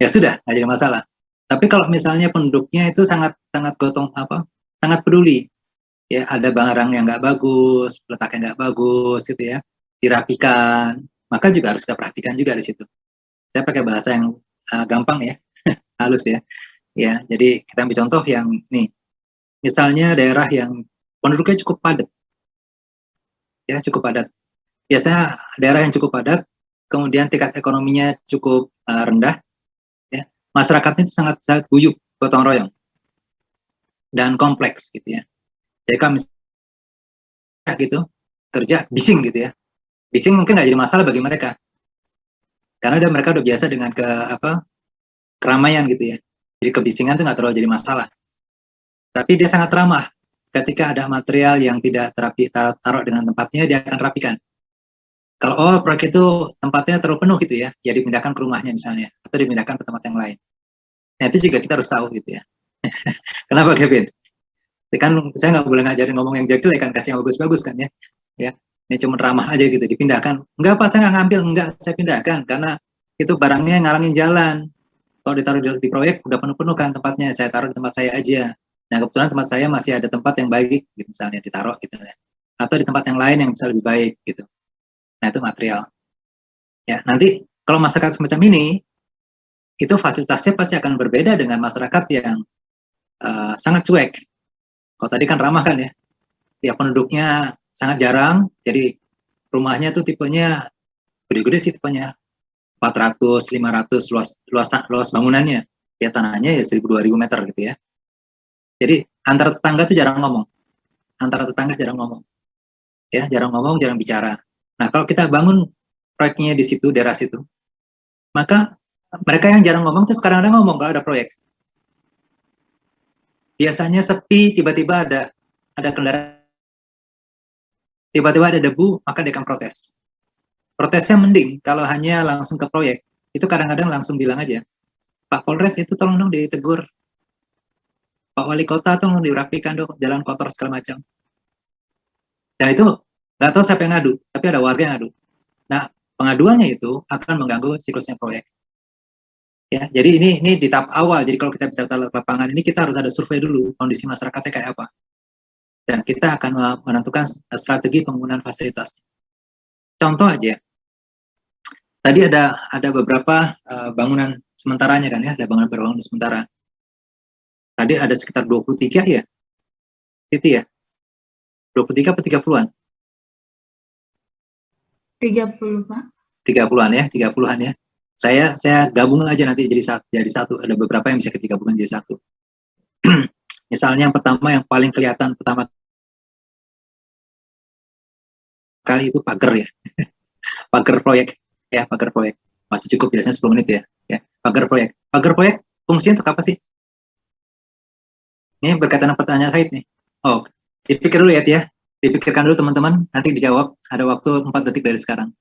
Ya sudah, nggak jadi masalah. Tapi kalau misalnya penduduknya itu sangat peduli, ya ada barang yang nggak bagus, letaknya nggak bagus gitu ya, dirapikan, maka juga harus kita perhatikan juga di situ. Saya pakai bahasa yang gampang ya, halus ya. Ya, jadi kita ambil contoh yang nih, misalnya daerah yang penduduknya cukup padat, ya cukup padat. Biasanya daerah yang cukup padat, kemudian tingkat ekonominya cukup rendah, ya, masyarakatnya itu sangat guyup, gotong royong, dan kompleks gitu ya. Jadi kalau misalnya gitu kerja bising gitu ya, bising mungkin nggak jadi masalah bagi mereka, karena mereka udah biasa dengan keramaian gitu ya. Jadi kebisingan itu nggak terlalu jadi masalah. Tapi dia sangat ramah ketika ada material yang tidak taruh dengan tempatnya, dia akan rapikan. Kalau proyek itu tempatnya terlalu penuh gitu ya, ya dipindahkan ke rumahnya misalnya, atau dipindahkan ke tempat yang lain. Nah itu juga kita harus tahu gitu ya. Kenapa Kevin? Kan saya nggak boleh ngajarin ngomong yang jelek kan, kasih yang bagus-bagus kan ya. Ya, ini cuma ramah aja gitu, dipindahkan. Enggak Pak, saya nggak ngambil, enggak saya pindahkan karena itu barangnya ngalangin jalan. Kalau ditaruh di proyek udah penuh-penuh kan tempatnya, saya taruh di tempat saya aja. Nah kebetulan tempat saya masih ada tempat yang baik, gitu, misalnya ditaruh gitu ya. Atau di tempat yang lain yang bisa lebih baik gitu. Nah itu material. Ya nanti kalau masyarakat semacam ini, itu fasilitasnya pasti akan berbeda dengan masyarakat yang sangat cuek. Kalau tadi kan ramah kan ya, ya penduduknya sangat jarang, jadi rumahnya tuh tipenya gede-gede sih tipenya, 400, 500 luas bangunannya, ya tanahnya ya 1000-2000 meter gitu ya. Jadi antara tetangga tuh jarang ngomong, ya jarang ngomong, jarang bicara. Nah kalau kita bangun proyeknya di situ, daerah situ, maka mereka yang jarang ngomong tuh sekarang ada ngomong kalau ada proyek. Biasanya sepi, tiba-tiba ada kendaraan, tiba-tiba ada debu, maka dia akan protes. Protesnya mending kalau hanya langsung ke proyek, itu kadang-kadang langsung bilang aja, Pak Polres itu tolong dong ditegur, Pak Wali Kota tolong dirapikan dong, jalan kotor segala macam. Dan itu nggak tahu siapa yang ngadu, tapi ada warga yang ngadu. Nah, pengaduannya itu akan mengganggu siklusnya proyek. Ya, jadi ini di tahap awal. Jadi kalau kita bicara tentang lapangan ini, kita harus ada survei dulu kondisi masyarakatnya kayak apa. Dan kita akan menentukan strategi penggunaan fasilitas. Contoh aja, tadi ada beberapa bangunan sementaranya kan ya, ada bangunan sementara. Tadi ada sekitar 23 ya, Titi ya, 23 atau 30-an? 30 Pak. 30-an ya, 30-an ya. Saya gabung aja nanti jadi satu. Ada beberapa yang bisa digabungkan jadi satu. Misalnya yang pertama yang paling kelihatan pertama kali itu pagar ya. Pagar proyek ya, pagar proyek. Masih cukup biasanya 10 menit ya. Ya, pagar proyek. Pagar proyek fungsinya untuk apa sih? Ini berkaitan dengan pertanyaan Said nih. Oh, dipikir dulu ya. Dipikirkan dulu teman-teman, nanti dijawab. Ada waktu 4 detik dari sekarang.